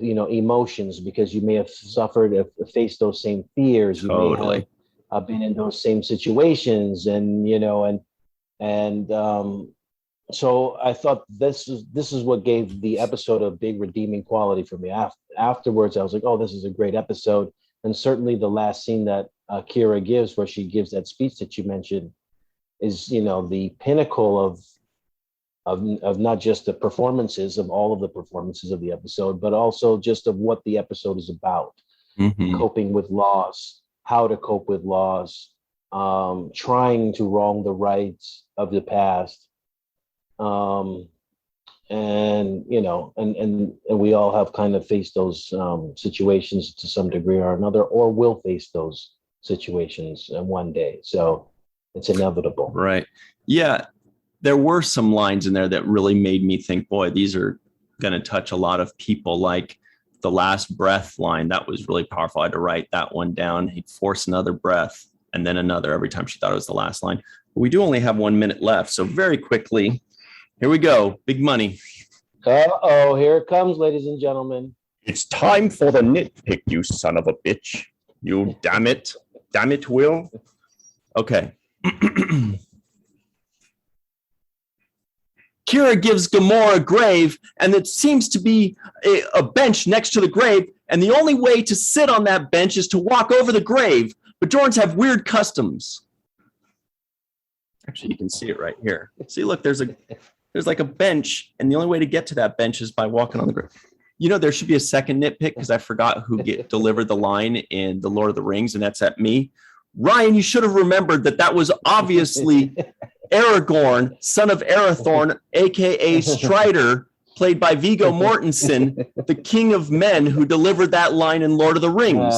emotions, because you may have suffered, faced those same fears. Totally. You may have been in those same situations, and, so I thought this is what gave the episode a big redeeming quality for me. Afterwards, I was like, oh, this is a great episode. And certainly the last scene that Kira gives, where she gives that speech that you mentioned, is, the pinnacle of not just the performances, of all of the performances of the episode, but also just of what the episode is about. Mm-hmm. Coping with loss, how to cope with loss, trying to wrong the rights of the past. And we all have kind of faced those situations to some degree or another, or will face those situations one day. So it's inevitable. Right. Yeah. There were some lines in there that really made me think, boy, these are going to touch a lot of people. Like the last breath line, that was really powerful. I had to write that one down. He'd force another breath and then another every time she thought it was the last line. But we do only have 1 minute left. So very quickly, here we go. Big money. Uh-oh, here it comes, ladies and gentlemen. It's time for the nitpick, you son of a bitch. You damn it. Damn it, Will. Okay. Kira gives Gamora a grave, and it seems to be a bench next to the grave, and the only way to sit on that bench is to walk over the grave. But Bajorans have weird customs. Actually, you can see it right here. See, look, there's like a bench, and the only way to get to that bench is by walking on the grave. There should be a second nitpick, because I forgot who delivered the line in The Lord of the Rings, and that's at me. Ryan, you should have remembered that was obviously Aragorn, son of Arathorn, a.k.a. Strider, played by Viggo Mortensen, the king of men, who delivered that line in Lord of the Rings.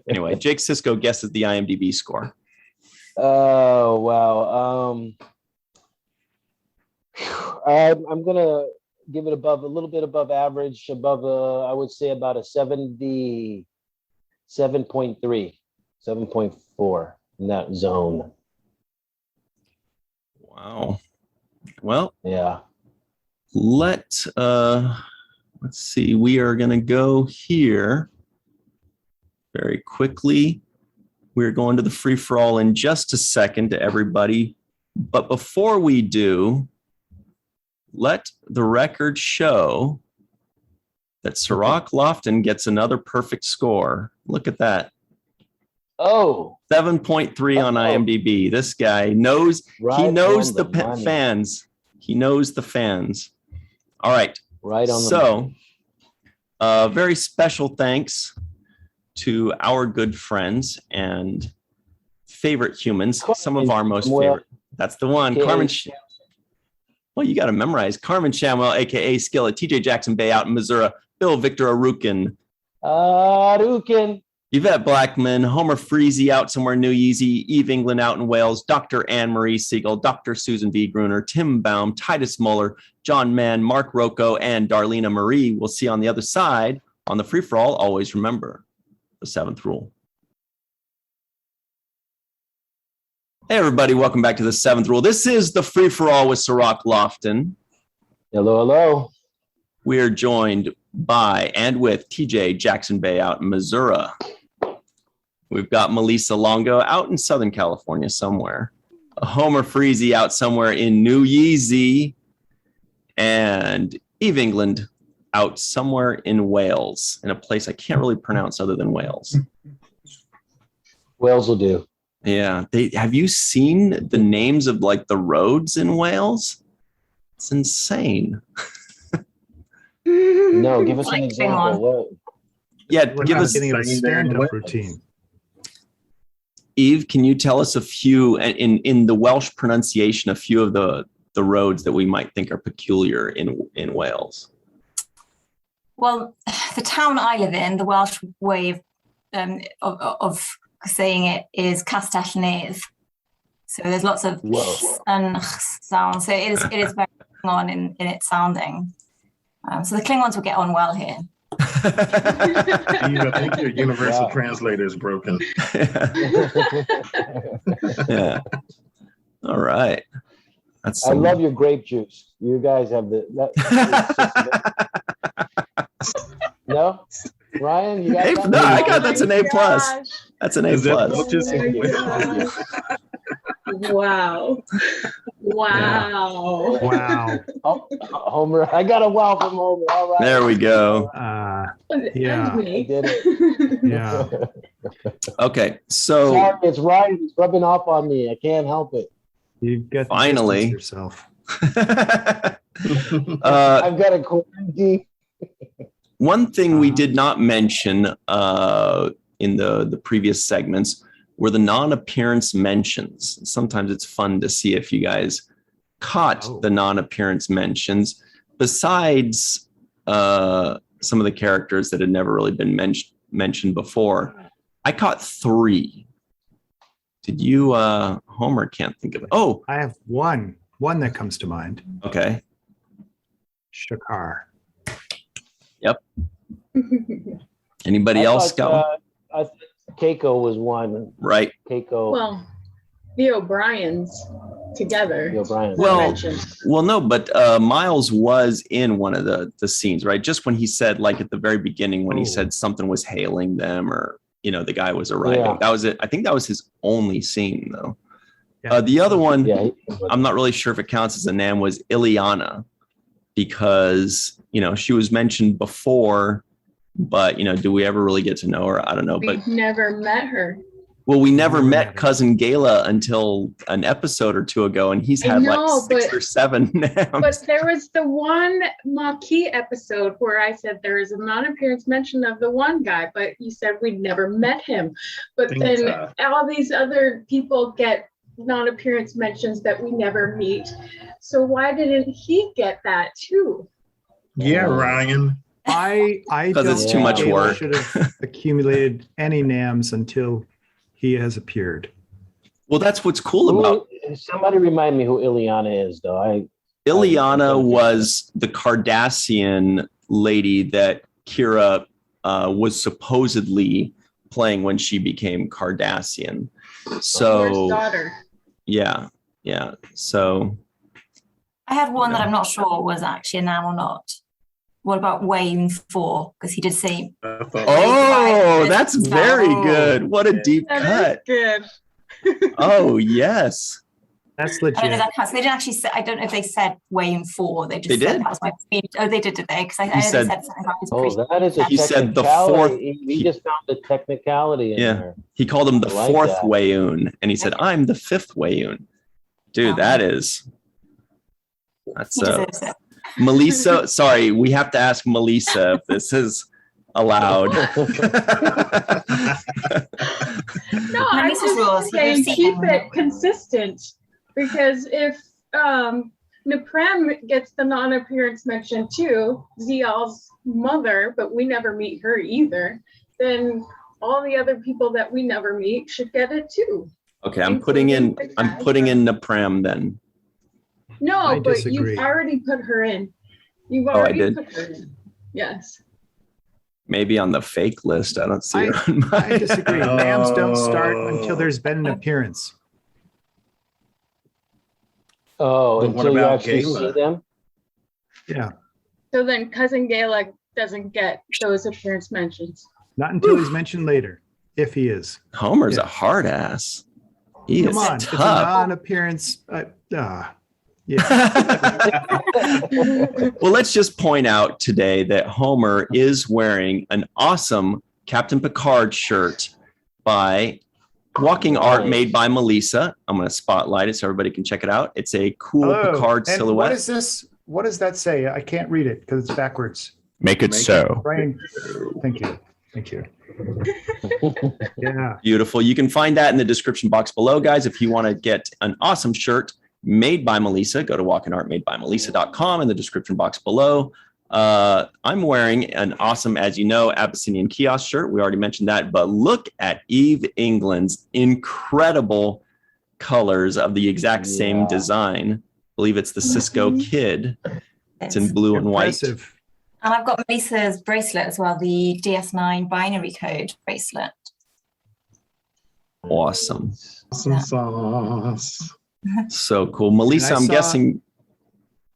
Anyway, Jake Sisko guesses the IMDb score. Oh, wow. I'm going to give it a little bit above average, I would say about a 7.3, 7.4 in that zone. Wow. Well, yeah. Let's see. We are going to go here very quickly. We're going to the free-for-all in just a second to everybody. But before we do, let the record show that Cirroc Lofton gets another perfect score. Look at that. Oh, 7.3 on IMDb. This guy knows, he knows the money. fans. He knows the fans. All right. Right on the money. Very special thanks to our good friends and favorite humans, some of our most favorite. That's the one. Carmen. Well, you got to memorize. Carmen Shamwell, a.k.a. Skillet, TJ Jackson-Bey out in Missouri, Bill Victor Arucan. Arucan. Yvette Blackmon, Homer Freezy out somewhere New Yeezy, Eve England out in Wales, Dr. Marie Segal, Dr. Susan V. Gruner, Tim Baum, Titus Mohler, John Mann, Mark Roco, and Darlena Marie. We'll see on the other side. On the free-for-all, always remember the seventh rule. Hey, everybody. Welcome back to the seventh rule. This is the free-for-all with Cirroc Lofton. Hello, hello. We are joined by and with TJ Jackson-Bey out in Missouri. We've got Melissa Longo out in Southern California somewhere. Homer Freezy out somewhere in New Yeezy. And Eve England out somewhere in Wales, in a place I can't really pronounce other than Wales. Wales will do. Yeah. Have you seen the names of like the roads in Wales? It's insane. No, give us an Like example. What? Yeah, We're give not us. getting a Saying they're in stand-up Wales. routine. Eve, can you tell us a few in the Welsh pronunciation, a few of the roads that we might think are peculiar in Wales? Well, the town I live in, the Welsh way of saying it is Castell Nedd. So there's lots of Whoa. and sounds. So it is very Klingon in its sounding. So the Klingons will get on well here. Eve, I think your universal Wow. translator is broken. Yeah. All right. That's I love your grape juice. You guys have no, Ryan, you got that? No, I got that's an A plus. Gosh. That's an A Is that plus. Welch's? Oh my gosh. Wow. Wow. Wow. Oh, Homer, I got a wow from Homer. All right. There we go. Yeah. And me. I did it. Yeah. Okay, so Sorry, it's Ryan. It's rubbing off on me. I can't help it. You get to Finally. distance yourself. I've got a quarantine. one thing we did not mention in the previous segments were the non-appearance mentions. Sometimes it's fun to see if you guys caught the non-appearance mentions, besides some of the characters that had never really been mentioned before. I caught 3. Did you, Homer can't think of it. Oh, I have one that comes to mind. okay. Shakar. Yep. Anybody else got one? I thought Keiko was one. Right. Keiko. Well, the O'Briens together. The O'Brien. Well, mentioned. Well, no, but Miles was in one of the scenes, right? Just when he said, like at the very beginning, when he said something was hailing them, or the guy was arriving. Yeah. That was it. I think that was his only scene, though. Yeah. The other one, Yeah. I'm not really sure if it counts as a NAM, was Ileana, because she was mentioned before, but do we ever really get to know her? I don't know. But We've never met her. well, we never Never met met her. Cousin Gala until an episode or 2 ago, and he's I had know, like 6 but- or 7 NAMs. But there was the one Maquis episode where I said there is a non-appearance mention of the one guy, but you said we'd never met him. But Think, then all these other people get non-appearance mentions that we never meet. So why didn't he get that too? Yeah, Ryan. I 'Cause it's don't too much think Gala work. should have accumulated any NAMs until he has appeared. Well, that's what's cool about Somebody remind me who Ileana is, though. Ileana was the Cardassian lady that Kira was supposedly playing when she became Cardassian. First So daughter. yeah. So I had one that I'm not sure was actually a NAM or not. What about Wayne 4? Because he did say I thought oh, that's very good. What a deep That cut. is good. Oh, yes. That's I don't know if legit. that counts. They didn't actually say, I don't know if they said Wayne 4. They just They said did? that was my speed. Oh, they did they? Because I know said- they said something about his Oh, that is a He said the technicality. fourth- He just found the technicality in Yeah. there. He called him the I like 4th that. Wayoon, and he said, I'm the 5th Wayoon. Dude, that's He deserves it. Melissa. Sorry, we have to ask Melissa if this is allowed. No, I'm Melissa's just rules, but saying they're keep seeking- it consistent, because if Neprem gets the non-appearance mention too, Zial's mother, but we never meet her either, then all the other people that we never meet should get it too. Okay, I'm putting in Napram then. No, I but disagree. you've already put her in. You've I already did? put her in. Yes. Maybe on the fake list. I don't see I- it on I mine. disagree. NAMs don't start until there's been an appearance. Oh, But what until you about actually Gala? see them? Yeah. So then Cousin Gala doesn't get those appearance mentions. Not until he's mentioned later, if he is. Homer's Yeah. a hard ass. He Come is on. It's a tough. non-appearance. Yeah. Well, let's just point out today that Homer is wearing an awesome Captain Picard shirt by Walking Art Nice. made by Melissa. I'm going to spotlight it so everybody can check it out. It's a cool Hello. Picard And silhouette. What is this? What does that say? I can't read it because it's backwards. Make it so. Brian, thank you. Thank you. Yeah. Beautiful. You can find that in the description box below, guys. If you want to get an awesome shirt made by Melissa, go to walkinartmadebymelissa.com in the description box below. I'm wearing an awesome, as you know, Abyssinian kiosk shirt. We already mentioned that, but look at Eve England's incredible colors of the exact same design. I believe it's the Sisko Kid. It's in blue and white. Impressive. And I've got Melissa's bracelet as well, the DS9 binary code bracelet. Awesome. Some sauce. So cool. Melissa, I'm guessing.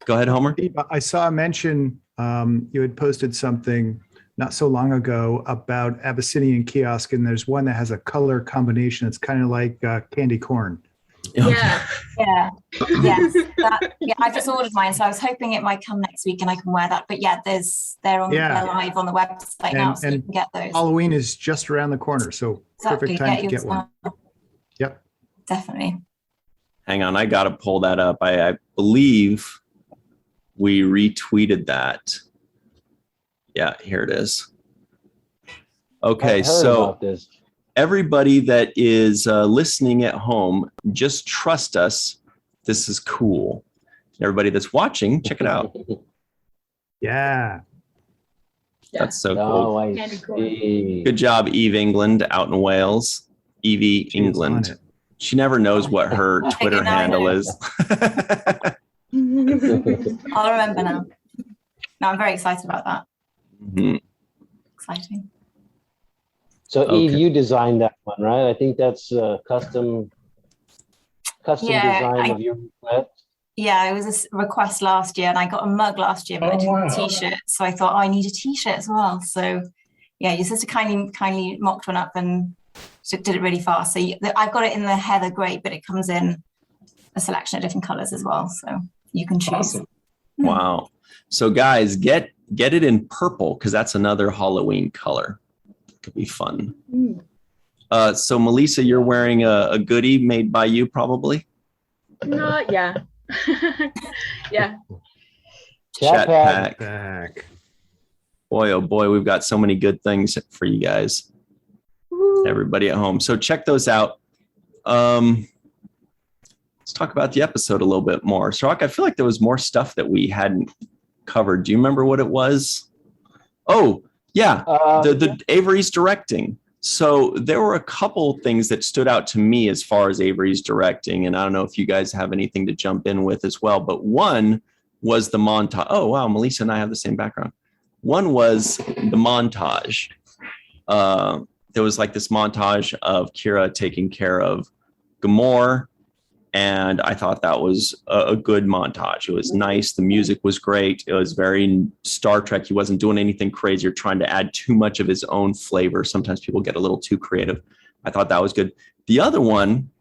Go ahead, Homer. I saw a mention, you had posted something not so long ago about Abyssinian kiosk, and there's one that has a color combination. It's kind of like candy corn. Yeah. Yeah. Yes. I just ordered mine, so I was hoping it might come next week and I can wear that. But yeah, they're live on the website now, so you can get those. Halloween is just around the corner, so perfect time to get one. Yep. Definitely. Hang on, I gotta pull that up. I believe we retweeted that. Yeah, here it is. Okay, so everybody that is listening at home, just trust us. This is cool. Everybody that's watching, check it out. Yeah. That's so cool. I see. Good job, Eve England out in Wales. Evie England. She never knows what her Twitter handle is. I'll remember now. No, I'm very excited about that. Mm-hmm. Exciting. So Eve, you designed that one, right? I think that's custom design of your request. Yeah, it was a request last year, and I got a mug last year, but I didn't have a t-shirt. So I thought, I need a t-shirt as well. So yeah, your sister kindly mocked one up and did it really fast. So I've got it in the heather grey, but it comes in a selection of different colors as well. So you can choose. Awesome. Wow. So guys, get it in purple, because that's another Halloween color. Could be fun. So Melissa, you're wearing a goodie made by you, probably? Yeah. Yeah. Chat pack. Boy, oh boy, we've got so many good things for you guys. Everybody at home. So check those out. Let's talk about the episode a little bit more. Cirroc, I feel like there was more stuff that we hadn't covered. Do you remember what it was? Oh, yeah, the Avery's directing. So there were a couple things that stood out to me as far as Avery's directing, and I don't know if you guys have anything to jump in with as well, but one was the montage. Oh, wow, Melissa and I have the same background. One was the montage. There was like this montage of Kira taking care of Gamor, and I thought that was a good montage. It was nice. The music was great. It was very Star Trek. He wasn't doing anything crazy or trying to add too much of his own flavor. Sometimes people get a little too creative. I thought that was good. The other one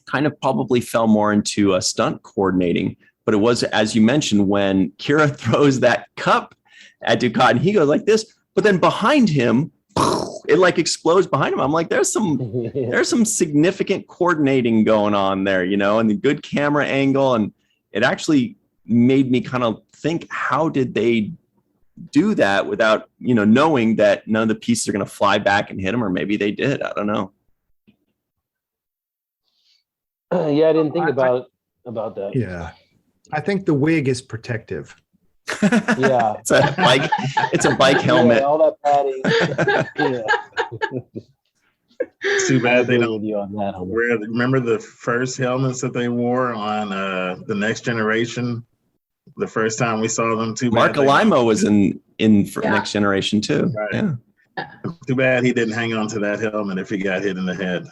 kind of probably fell more into stunt coordinating, but it was, as you mentioned, when Kira throws that cup at Ducat and he goes like this, but then behind him, it like explodes behind him. I'm like, there's some significant coordinating going on there, you know, and the good camera angle. And it actually made me kind of think, how did they do that without, you know, knowing that none of the pieces are going to fly back and hit him, or maybe they did. I don't know. Yeah, I didn't think about that. Yeah. I think the wig is protective. Yeah. It's a bike helmet. Yeah, all that padding. It's too bad they don't you on that, Homer. remember the first helmets that they wore on the Next Generation? The first time we saw them, Mark Alimo was in Next Generation too. Right. Yeah. Too bad he didn't hang on to that helmet if he got hit in the head.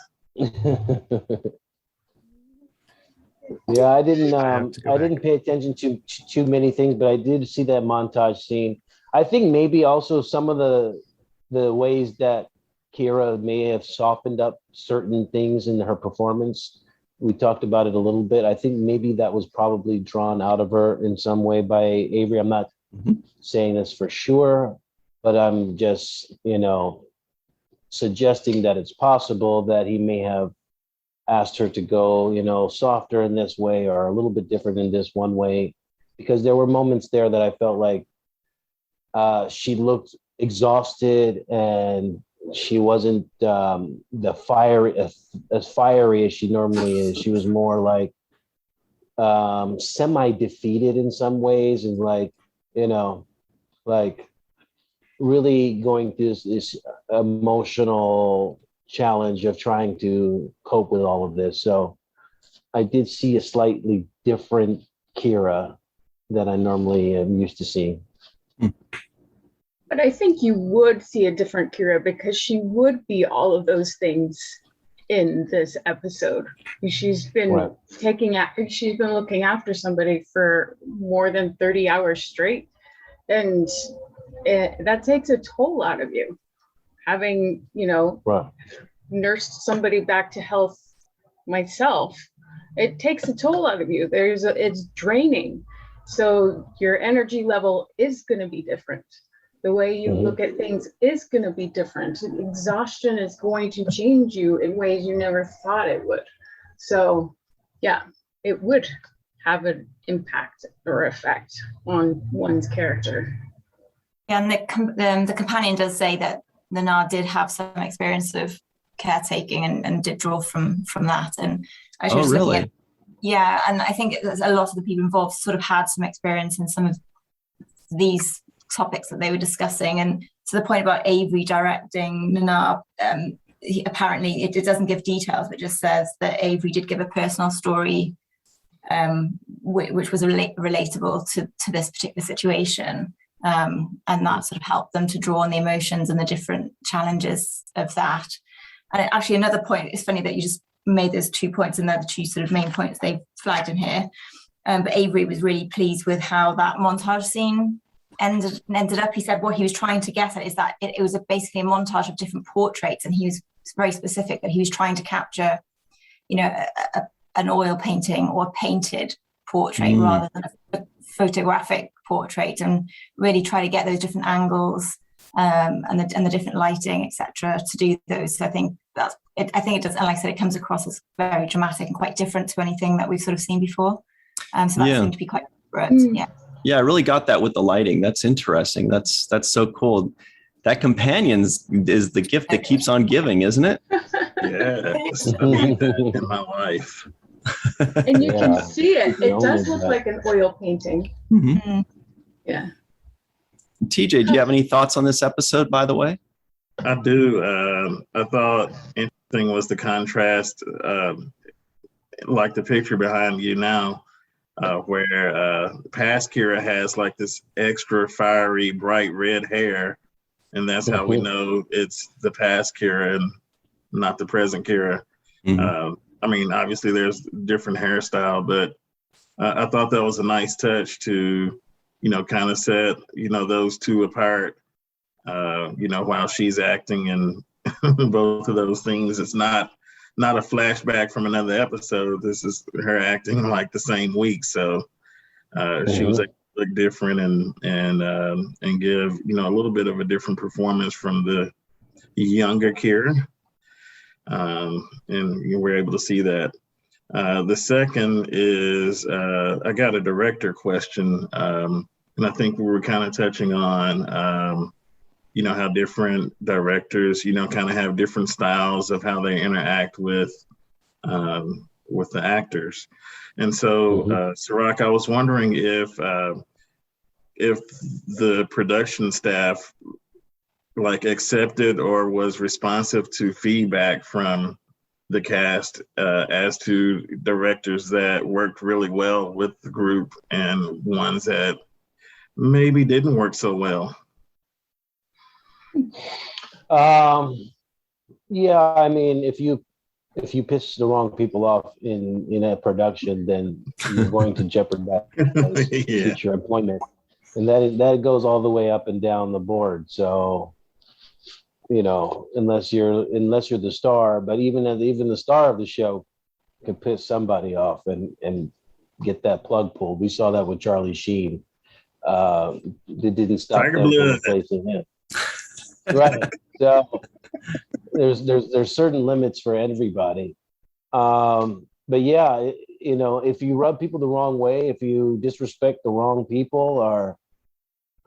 Yeah, I didn't pay attention to too many things, but I did see that montage scene. I think maybe also some of the ways that Kira may have softened up certain things in her performance. We talked about it a little bit. I think maybe that was probably drawn out of her in some way by Avery. I'm not saying this for sure, but I'm just, suggesting that it's possible that he may have asked her to go, softer in this way or a little bit different in this one way, because there were moments there that I felt like she looked exhausted, and she wasn't the fiery as fiery as she normally is. She was more like semi-defeated in some ways, and like, you know, like really going through this emotional challenge of trying to cope with all of this. So I did see a slightly different Kira than I normally am used to seeing. But I think you would see a different Kira because she would be all of those things in this episode. She's been she's been looking after somebody for more than 30 hours straight. And that takes a toll out of you. Having, you know, nursed somebody back to health myself, it takes a toll out of you. It's draining. So your energy level is going to be different. The way you look at things is going to be different. Exhaustion is going to change you in ways you never thought it would. So, yeah, it would have an impact or effect on one's character. Yeah, and the companion does say that Nana did have some experience of caretaking and did draw from that. And I was really? Yeah, and I think a lot of the people involved sort of had some experience in some of these topics that they were discussing. And to the point about Avery directing Nana, apparently it doesn't give details, but just says that Avery did give a personal story which was relatable to this particular situation. And that sort of helped them to draw on the emotions and the different challenges of that. And actually another point, it's funny that you just made those 2 points, and they're the two sort of main points they've flagged in here. But Avery was really pleased with how that montage scene ended up. He said what he was trying to get at is that it was basically a montage of different portraits, and he was very specific that he was trying to capture, you know, an oil painting or a painted portrait rather than a photographic portrait, and really try to get those different angles and the different lighting, etc., to do those. So I think I think it does, and like I said, it comes across as very dramatic and quite different to anything that we've sort of seen before. So that seemed to be quite different. Yeah, I really got that with the lighting. That's interesting. That's so cool. That companion is the gift that keeps on giving, isn't it? Yes, I need that in my life. And you can see it. It does look like an oil painting. Mm-hmm. Yeah. TJ, do you have any thoughts on this episode, by the way? I do. I thought interesting was the contrast, like the picture behind you now, where past Kira has like this extra fiery, bright red hair. And that's how we know it's the past Kira and not the present Kira. I mean, obviously there's different hairstyle, but I thought that was a nice touch to, you know, kind of set, you know, those two apart, you know, while she's acting and both of those things. It's not a flashback from another episode. This is her acting like the same week. So she was able to look different and give, you know, a little bit of a different performance from the younger Kira. And you were able to see that. The second is I got a director question, and I think we were kind of touching on, you know, how different directors, you know, kind of have different styles of how they interact with the actors. And so, Cirroc, I was wondering if the production staff like accepted or was responsive to feedback from the cast as to directors that worked really well with the group and ones that maybe didn't work so well. Yeah, I mean, if you piss the wrong people off in a production, then you're going to jeopardize future employment, and that goes all the way up and down the board. So, you know, unless you're the star, but even the star of the show can piss somebody off and get that plug pulled. We saw that with Charlie Sheen. It didn't stop them from replacing him. Right. So there's certain limits for everybody. But yeah, you know, if you rub people the wrong way, if you disrespect the wrong people, or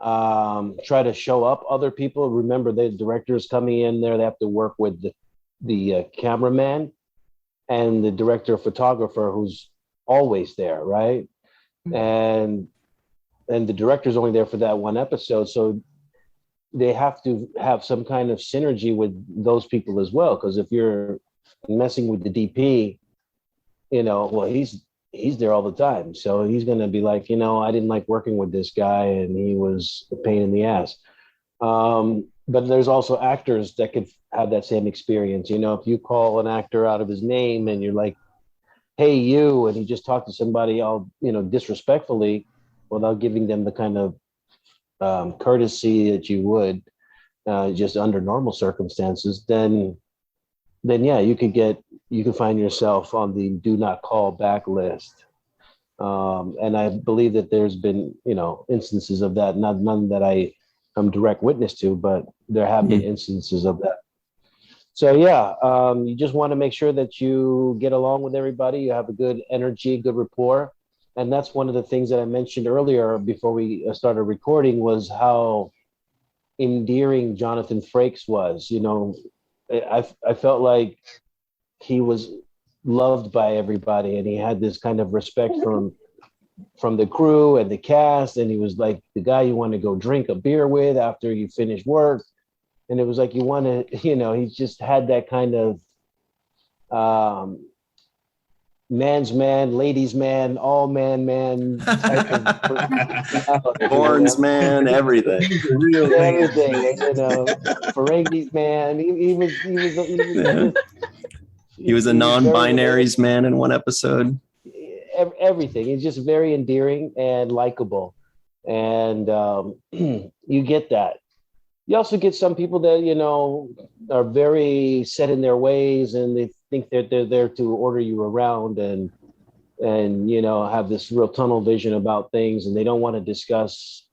try to show up other people. Remember, the director's coming in there. They have to work with the cameraman and the director photographer who's always there, right? And the director's only there for that one episode. So they have to have some kind of synergy with those people as well. Because if you're messing with the DP, well, he's there all the time. So he's going to be like, I didn't like working with this guy and he was a pain in the ass. But there's also actors that could have that same experience. If you call an actor out of his name and you're like, hey, you, and he just talked to somebody all, disrespectfully without giving them the kind of courtesy that you would just under normal circumstances, then yeah, you could find yourself on the do not call back list. And I believe that there's been, instances of that, none that I'm direct witness to, but there have been instances of that. So yeah, you just want to make sure that you get along with everybody. You have a good energy, good rapport. And that's one of the things that I mentioned earlier before we started recording was how endearing Jonathan Frakes was. I felt like he was loved by everybody and he had this kind of respect from the crew and the cast. And he was like the guy you want to go drink a beer with after you finish work. And it was like, you want to, he just had that kind of man's man, ladies man, all man type of Horns man, everything. Everything, Ferengis man. He was a non-binaries man in one episode. Everything. He's just very endearing and likable. And you get that. You also get some people that, are very set in their ways and they think that they're there to order you around and have this real tunnel vision about things and they don't want to discuss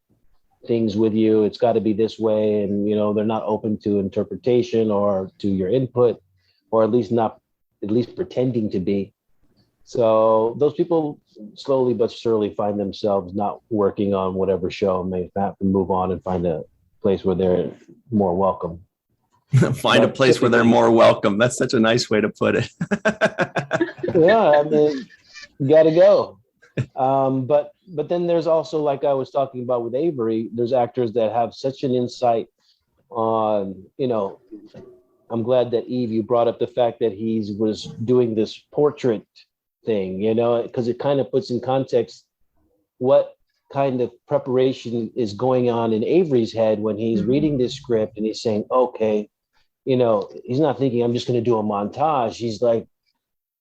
things with you. It's got to be this way. And, they're not open to interpretation or to your input, or at least pretending to be. So those people slowly but surely find themselves not working on whatever show and they have to move on and find a place where they're more welcome. Find a place where they're more welcome. That's such a nice way to put it. Yeah, you gotta go. But then there's also, like I was talking about with Avery, there's actors that have such an insight on, I'm glad that Eve, you brought up the fact that he was doing this portrait thing, because it kind of puts in context what kind of preparation is going on in Avery's head when he's reading this script and he's saying, okay, he's not thinking I'm just going to do a montage. He's like,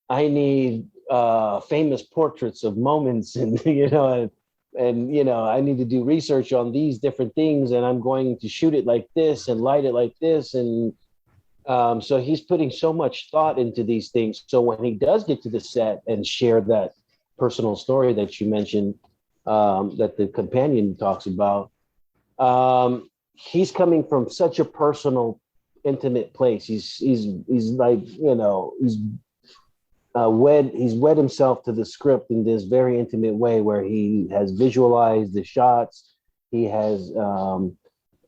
I need famous portraits of moments and, I need to do research on these different things and I'm going to shoot it like this and light it like this. And so he's putting so much thought into these things. So when he does get to the set and share that personal story that you mentioned, that the companion talks about, he's coming from such a personal, intimate place. He's like, he's wed himself to the script in this very intimate way where he has visualized the shots. He has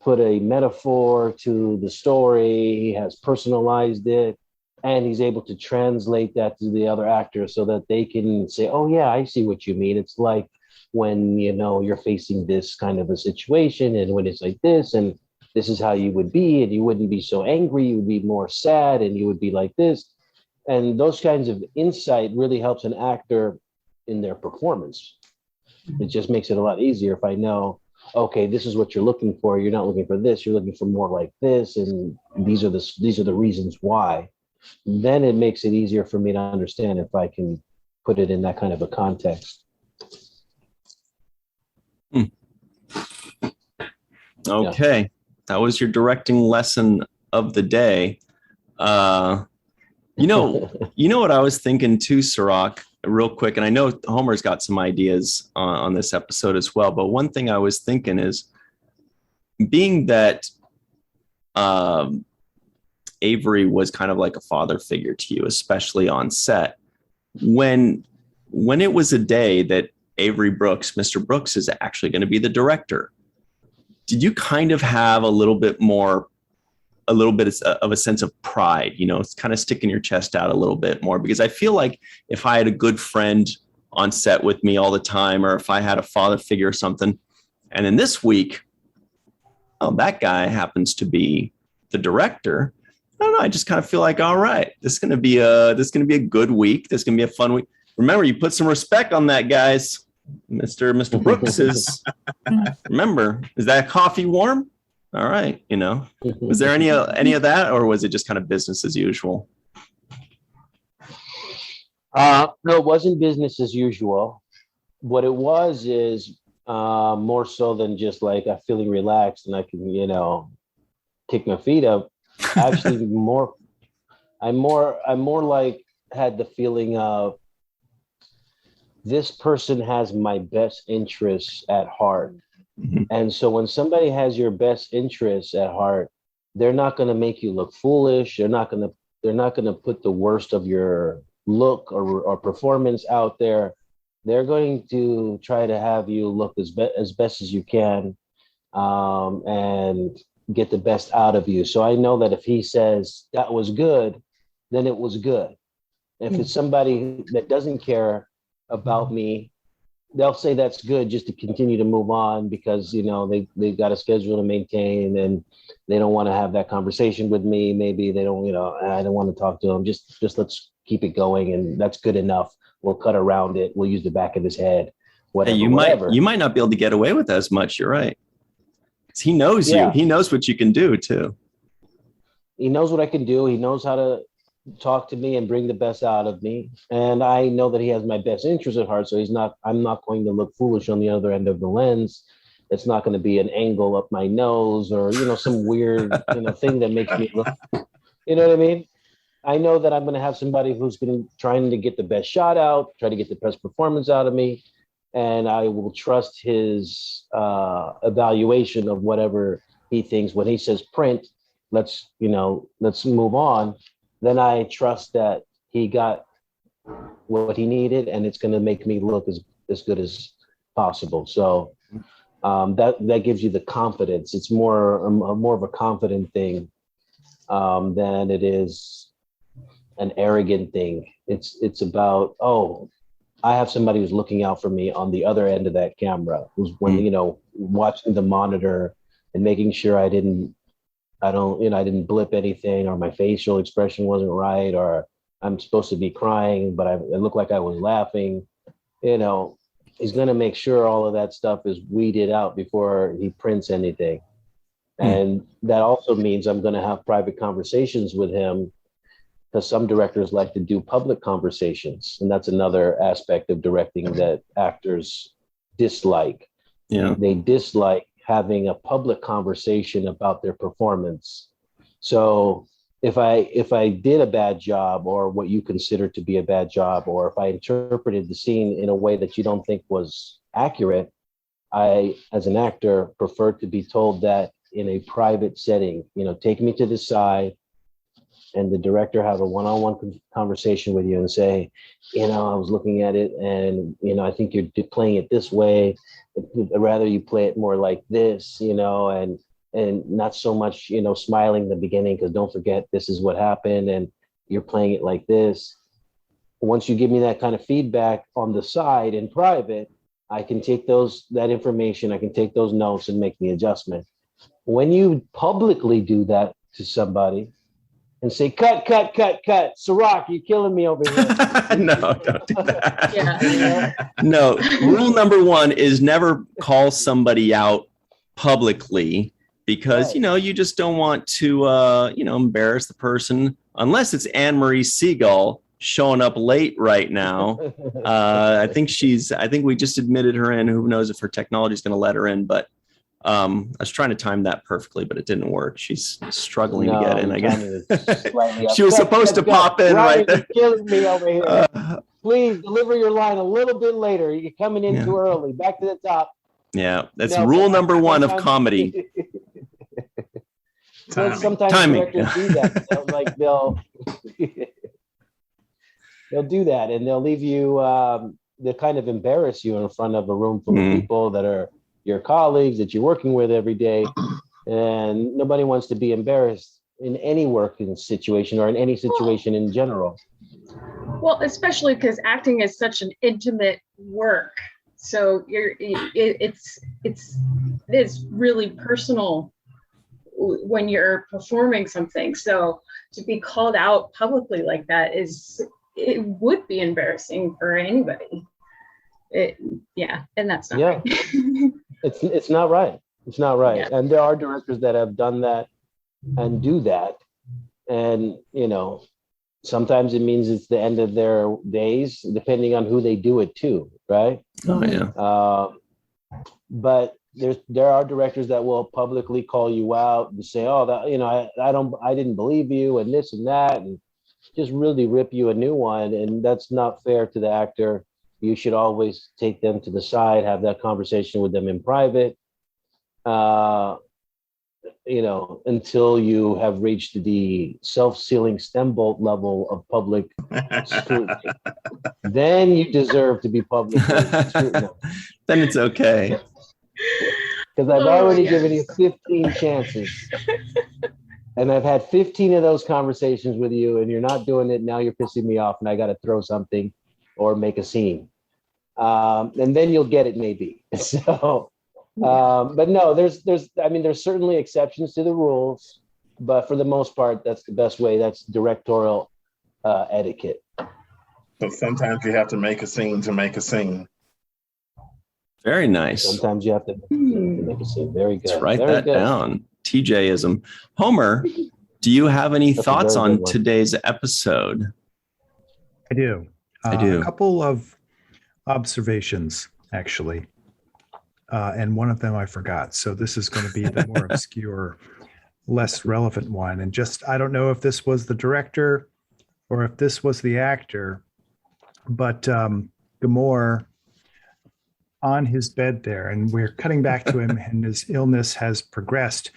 put a metaphor to the story. He has personalized it, and he's able to translate that to the other actors so that they can say, oh yeah, I see what you mean. It's like when, you're facing this kind of a situation and when it's like this, and this is how you would be, and you wouldn't be so angry, you would be more sad, and you would be like this. And those kinds of insight really helps an actor in their performance. It just makes it a lot easier if I know, okay, this is what you're looking for. You're not looking for this, you're looking for more like this, and these are the reasons why. Then it makes it easier for me to understand if I can put it in that kind of a context. Okay. Yeah. That was your directing lesson of the day. You know what I was thinking too, Cirroc, real quick, and I know Homer's got some ideas on this episode as well, but one thing I was thinking is, being that Avery was kind of like a father figure to you, especially on set, when it was a day that Avery Brooks, Mr. Brooks, is actually going to be the director, did you kind of have a little bit of a sense of pride, it's kind of sticking your chest out a little bit more? Because I feel like if I had a good friend on set with me all the time, or if I had a father figure or something, and then this week, that guy happens to be the director, I don't know, I just kind of feel like, all right, this is going to be a good week. This is going to be a fun week. Remember, you put some respect on that, guys. Mr. Brooks is, remember, is that coffee warm? All right. Was there any of that, or was it just kind of business as usual? No, it wasn't business as usual. What it was is more so than just like I'm feeling relaxed and I can, kick my feet up. Actually, I'm more like had the feeling of this person has my best interests at heart. Mm-hmm. And so when somebody has your best interests at heart, they're not going to make you look foolish. They're not going to put the worst of your look or performance out there. They're going to try to have you look as best as you can, and get the best out of you. So I know that if he says that was good, then it was good. If it's somebody that doesn't care about me, they'll say that's good just to continue to move on because, they've got a schedule to maintain and they don't want to have that conversation with me. Maybe they don't, I don't want to talk to them. Just let's keep it going. And that's good enough. We'll cut around it. We'll use the back of his head. Whatever, hey, you might not be able to get away with as much. You're right. He knows you. He knows what you can do too. He knows what I can do. He knows how to talk to me and bring the best out of me. And I know that he has my best interest at heart. So I'm not going to look foolish on the other end of the lens. It's not going to be an angle up my nose or, some weird, thing that makes me look, you know what I mean? I know that I'm going to have somebody who's trying to get the best shot out, try to get the best performance out of me. And I will trust his evaluation of whatever he thinks. When he says print, let's move on. Then I trust that he got what he needed, and it's going to make me look as good as possible. So that gives you the confidence. It's more of a confident thing than it is an arrogant thing. It's about, I have somebody who's looking out for me on the other end of that camera, who's watching the monitor and making sure I didn't blip anything, or my facial expression wasn't right, or I'm supposed to be crying, but it looked like I was laughing. He's going to make sure all of that stuff is weeded out before he prints anything. And that also means I'm going to have private conversations with him, because some directors like to do public conversations. And that's another aspect of directing that actors dislike. Yeah. They dislike having a public conversation about their performance. So if I did a bad job, or what you consider to be a bad job, or if I interpreted the scene in a way that you don't think was accurate, I, as an actor, prefer to be told that in a private setting. Take me to the side, and the director have a one-on-one conversation with you and say, I was looking at it and, I think you're playing it this way. I'd rather you play it more like this, and not so much, smiling in the beginning, because don't forget, this is what happened and you're playing it like this. Once you give me that kind of feedback on the side in private, I can take that information, I can take those notes and make the adjustment. When you publicly do that to somebody, and say, cut, Cirroc, you're killing me over here. No, don't do that. Yeah. No, rule number one is never call somebody out publicly, because, you just don't want to, embarrass the person, unless it's Marie Segal showing up late right now. I think we just admitted her in. Who knows if her technology is going to let her in, but I was trying to time that perfectly, but it didn't work. She's struggling to get in, I guess. She was supposed to pop in right there. You're killing me over here. Please deliver your line a little bit later. You're coming in too early. Back to the top. Yeah, that's rule number one of comedy. Sometimes directors do that. They'll do that, and they'll leave you. They'll kind of embarrass you in front of a room full of people that are your colleagues that you're working with every day, and nobody wants to be embarrassed in any working situation or in any situation in general. Well, especially because acting is such an intimate work, so it's really personal when you're performing something. So to be called out publicly like that it would be embarrassing for anybody. And that's not right. It's not right. It's not right. Yeah. And there are directors that have done that and do that. And, sometimes it means it's the end of their days, depending on who they do it to, right? Oh, yeah. But there are directors that will publicly call you out and say, oh, that, I didn't believe you and this and that, and just really rip you a new one. And that's not fair to the actor. You should always take them to the side, have that conversation with them in private, until you have reached the self-sealing stem bolt level of public scrutiny. Then you deserve to be publicly scrutinized. Then it's okay. Because I've already given you 15 chances. And I've had 15 of those conversations with you, and you're not doing it. Now you're pissing me off, and I got to throw something or make a scene. And then you'll get it maybe. So, but no, there's certainly exceptions to the rules, but for the most part, that's the best way. That's directorial etiquette. So sometimes you have to make a scene to make a scene. Very nice. Sometimes you have to make a scene. Very good. Let's write Very that good. down. TJism. Homer, do you have any That's a thoughts very on good one. today's episode? I do. I do. A couple of observations, actually. And one of them I forgot. So this is going to be the more obscure, less relevant one. And I don't know if this was the director or if this was the actor, but Gamor on his bed there, and we're cutting back to him and his illness has progressed.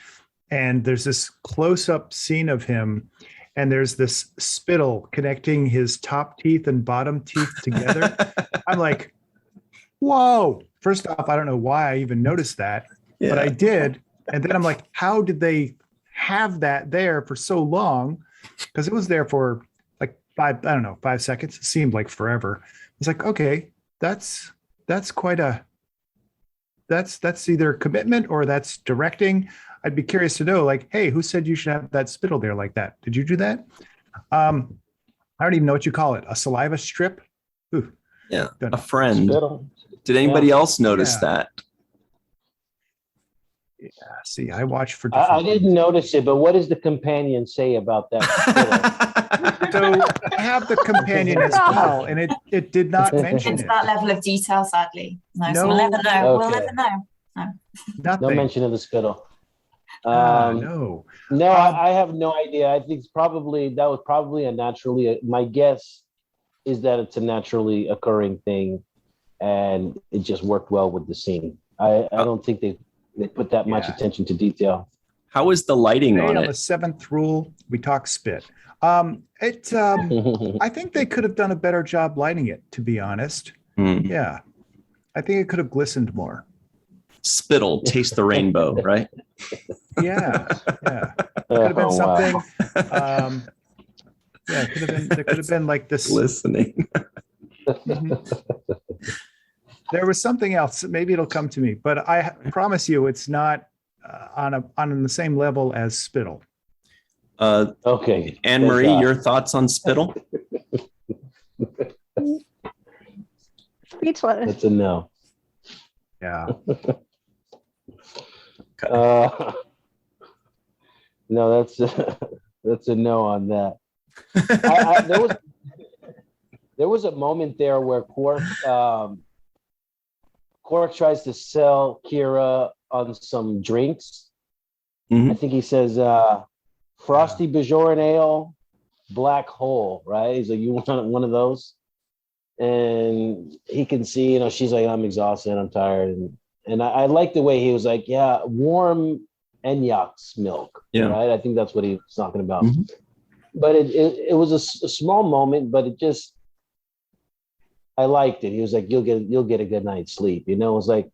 And there's this close-up scene of him, and there's this spittle connecting his top teeth and bottom teeth together. I'm like, whoa. First off, I don't know why I even noticed that, but I did. And then I'm like, how did they have that there for so long? Because it was there for like 5 seconds. It seemed like forever. It's like, okay, that's either commitment or that's directing. I'd be curious to know, like, hey, who said you should have that spittle there like that? Did you do that? I don't even know what you call it. A saliva strip? Ooh, Yeah, Good. a friend. Spittle. Did anybody else notice Yeah. that? yeah. See, I watch for I different. didn't notice it, but what does the companion say about that spittle? So I have the companion as well, and it did not mention It's it. that level of detail, sadly. No, so No. we'll never know. We'll Okay. never know. No Nothing. mention of the spittle. No. No, I have no idea. I think that was probably a naturally, my guess is that it's a naturally occurring thing and it just worked well with the scene. I don't think they put that much Yeah. attention to detail. How is the lighting Today on on the it? seventh rule, we talk spit. I think they could have done a better job lighting it, to be honest. Hmm. Yeah. I think it could have glistened more. Spittle, taste the rainbow, right? Yeah. Yeah. Could have been Oh, wow. something. Yeah, there could have been like this. Listening. Mhm. There was something else. Maybe it'll come to me, but I promise you, it's not on the same level as spittle. Okay. Anne Good Marie, job. your thoughts on spittle? Speechless. That's a no. Yeah. No, that's a no on that. There was a moment there where Quark tries to sell Kira on some drinks. Mhm. I think he says Frosty Bajoran Ale, Black Hole, right? He's like, you want one of those? And he can see, she's like, I'm exhausted, I'm tired. And I like the way he was like, yeah, warm Enyaq's milk. Yeah. Right? I think that's what he was talking about. Mhm. But it was a small moment, but I liked it. He was like, you'll get a good night's sleep. It was like,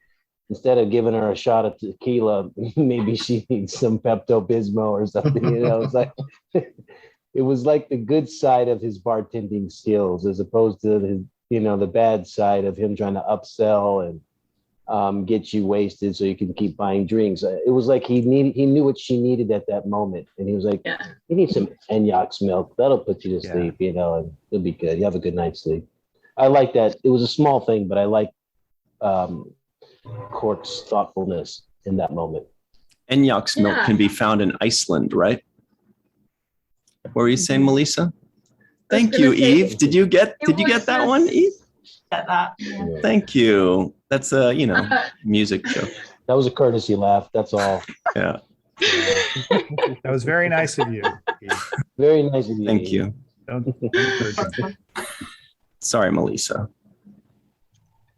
instead of giving her a shot of tequila, maybe she needs some Pepto-Bismol or something. It's like it was like the good side of his bartending skills, as opposed to his, the bad side of him trying to upsell and get you wasted so you can keep buying drinks. It was like he knew what she needed at that moment, and he was like, "You need some Enyaq's milk. That'll put you to sleep, and it'll be good. You have a good night's sleep." I like that. It was a small thing, but I like Cork's thoughtfulness in that moment. Enyaq's milk can be found in Iceland, right? What were you saying, Melissa? Thank you, Eve. Did you get that one, Eve? Get that. Yeah. Thank you. That's a music joke. That was a courtesy laugh. That's all. Yeah. That was very nice of you. Very nice of you. Thank you. Don't encourage him. Sorry, Melissa.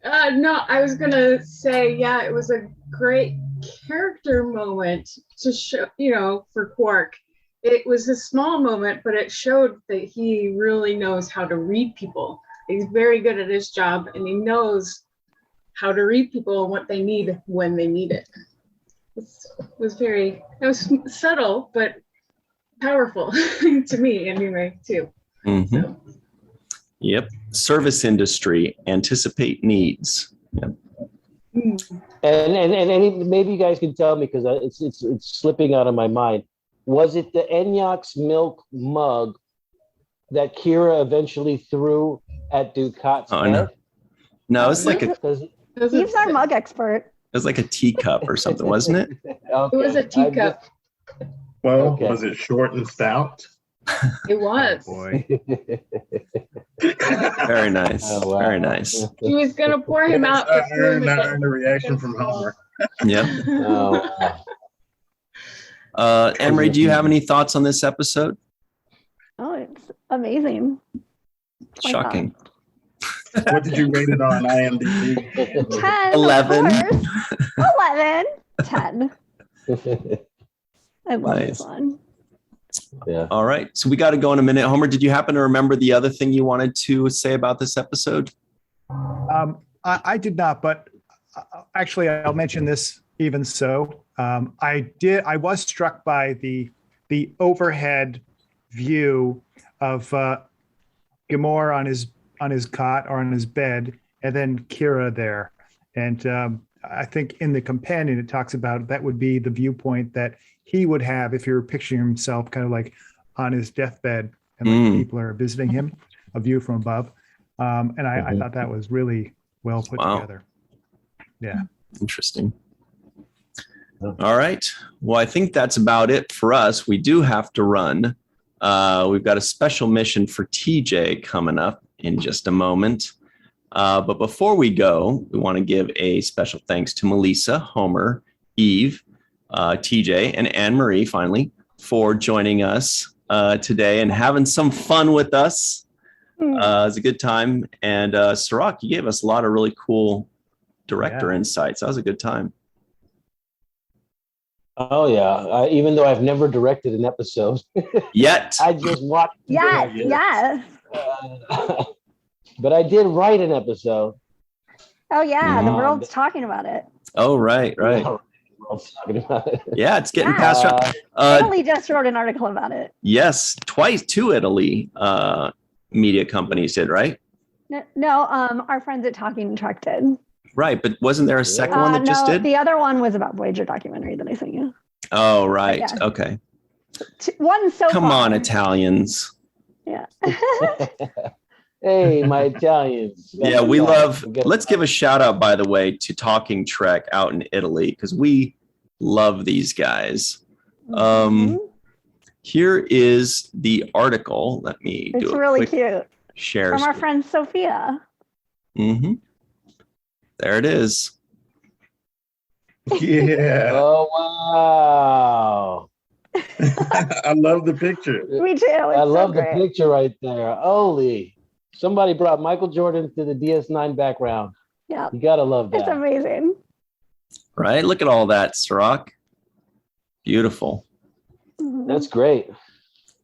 No, I was gonna say, it was a great character moment to show, for Quark. It was a small moment, but it showed that he really knows how to read people. He's very good at his job, and he knows how to read people and what they need when they need it. It was subtle, but powerful to me anyway, too. Mm-hmm. So. Yep. Service industry, anticipate needs. Yep. And maybe you guys can tell me, because it's slipping out of my mind. Was it the Enyaq's milk mug that Kira eventually threw at Ducat's head? No, it's like Steve's our mug expert. It was like a teacup or something, wasn't it? Okay. It was a teacup. Was it short and stout? It was. Oh, boy. Very nice. Oh, wow. Very nice. He was gonna pour him out. I earned a reaction from Homer. Yep. Anne-Marie, do you have any thoughts on this episode? Oh, it's amazing. Shocking. What did you rate it on IMDb? 10. 11. 11. 10. I love this one. Yeah. All right. So we got to go in a minute. Homer, did you happen to remember the other thing you wanted to say about this episode? I did not, but actually I'll mention this even so. I was struck by the overhead view of Gamora on his cot or on his bed, and then Kira there. And I think in the companion, it talks about that would be the viewpoint that he would have if you're picturing himself kind of like on his deathbed and like people are visiting him, a view from above. And I thought that was really well put together. Yeah. Interesting. All right. Well, I think that's about it for us. We do have to run. We've got a special mission for TJ coming up in just a moment. But before we go, we want to give a special thanks to Melissa, Homer, Eve, TJ, and Anne-Marie, finally, for joining us today and having some fun with us. It was a good time. And Cirroc, you gave us a lot of really cool director insights. That was a good time. Oh, yeah. Even though I've never directed an episode. Yet. I just watched. Yes. But I did write an episode. Oh, yeah. The world's talking about it. Oh, right. The world's talking about it. Yeah, it's getting passed around. Italy just wrote an article about it. Yes, twice, 2 Italy media companies did, right? No, our friends at Talking Truck did. Right, but wasn't there a second one that just did? The other one was about Voyager documentary that I sent you. Oh, right. Okay. One so Come on, Italians. Yeah. Hey, my Italians. Yeah, we love. Let's give a shout out, by the way, to Talking Trek out in Italy, because we love these guys. Here is the article. Let me do it. It's really cute. Share from our friend Sophia. There it is. Yeah. Oh, wow. I love the picture. Me too. I love the picture right there. Holy. Somebody brought Michael Jordan to the DS9 background. Yeah. You got to love that. It's amazing. Right? Look at all that, Cirroc. Beautiful. That's great.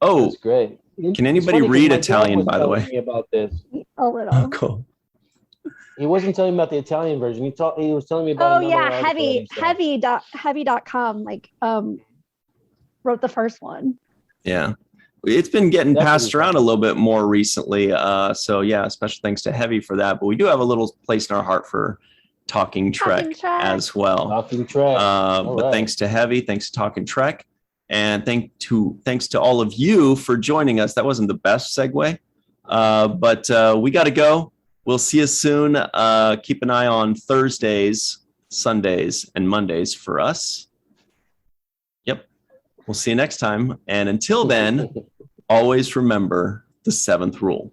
Oh, that's great. Can anybody read Italian, by the way? About this. A little. Oh, cool. He wasn't telling me about the Italian version. He was telling me about. Oh yeah, heavy.com like wrote the first one. Yeah. It's been getting Definitely passed around a little bit more recently. So yeah, special thanks to Heavy for that. But we do have a little place in our heart for Talking Trek as well. Talking Trek. But thanks to Heavy, thanks to Talking Trek, and thanks to all of you for joining us. That wasn't the best segue, but we got to go. We'll see you soon. Keep an eye on Thursdays, Sundays, and Mondays for us. Yep. We'll see you next time. And until then, always remember the 7th rule.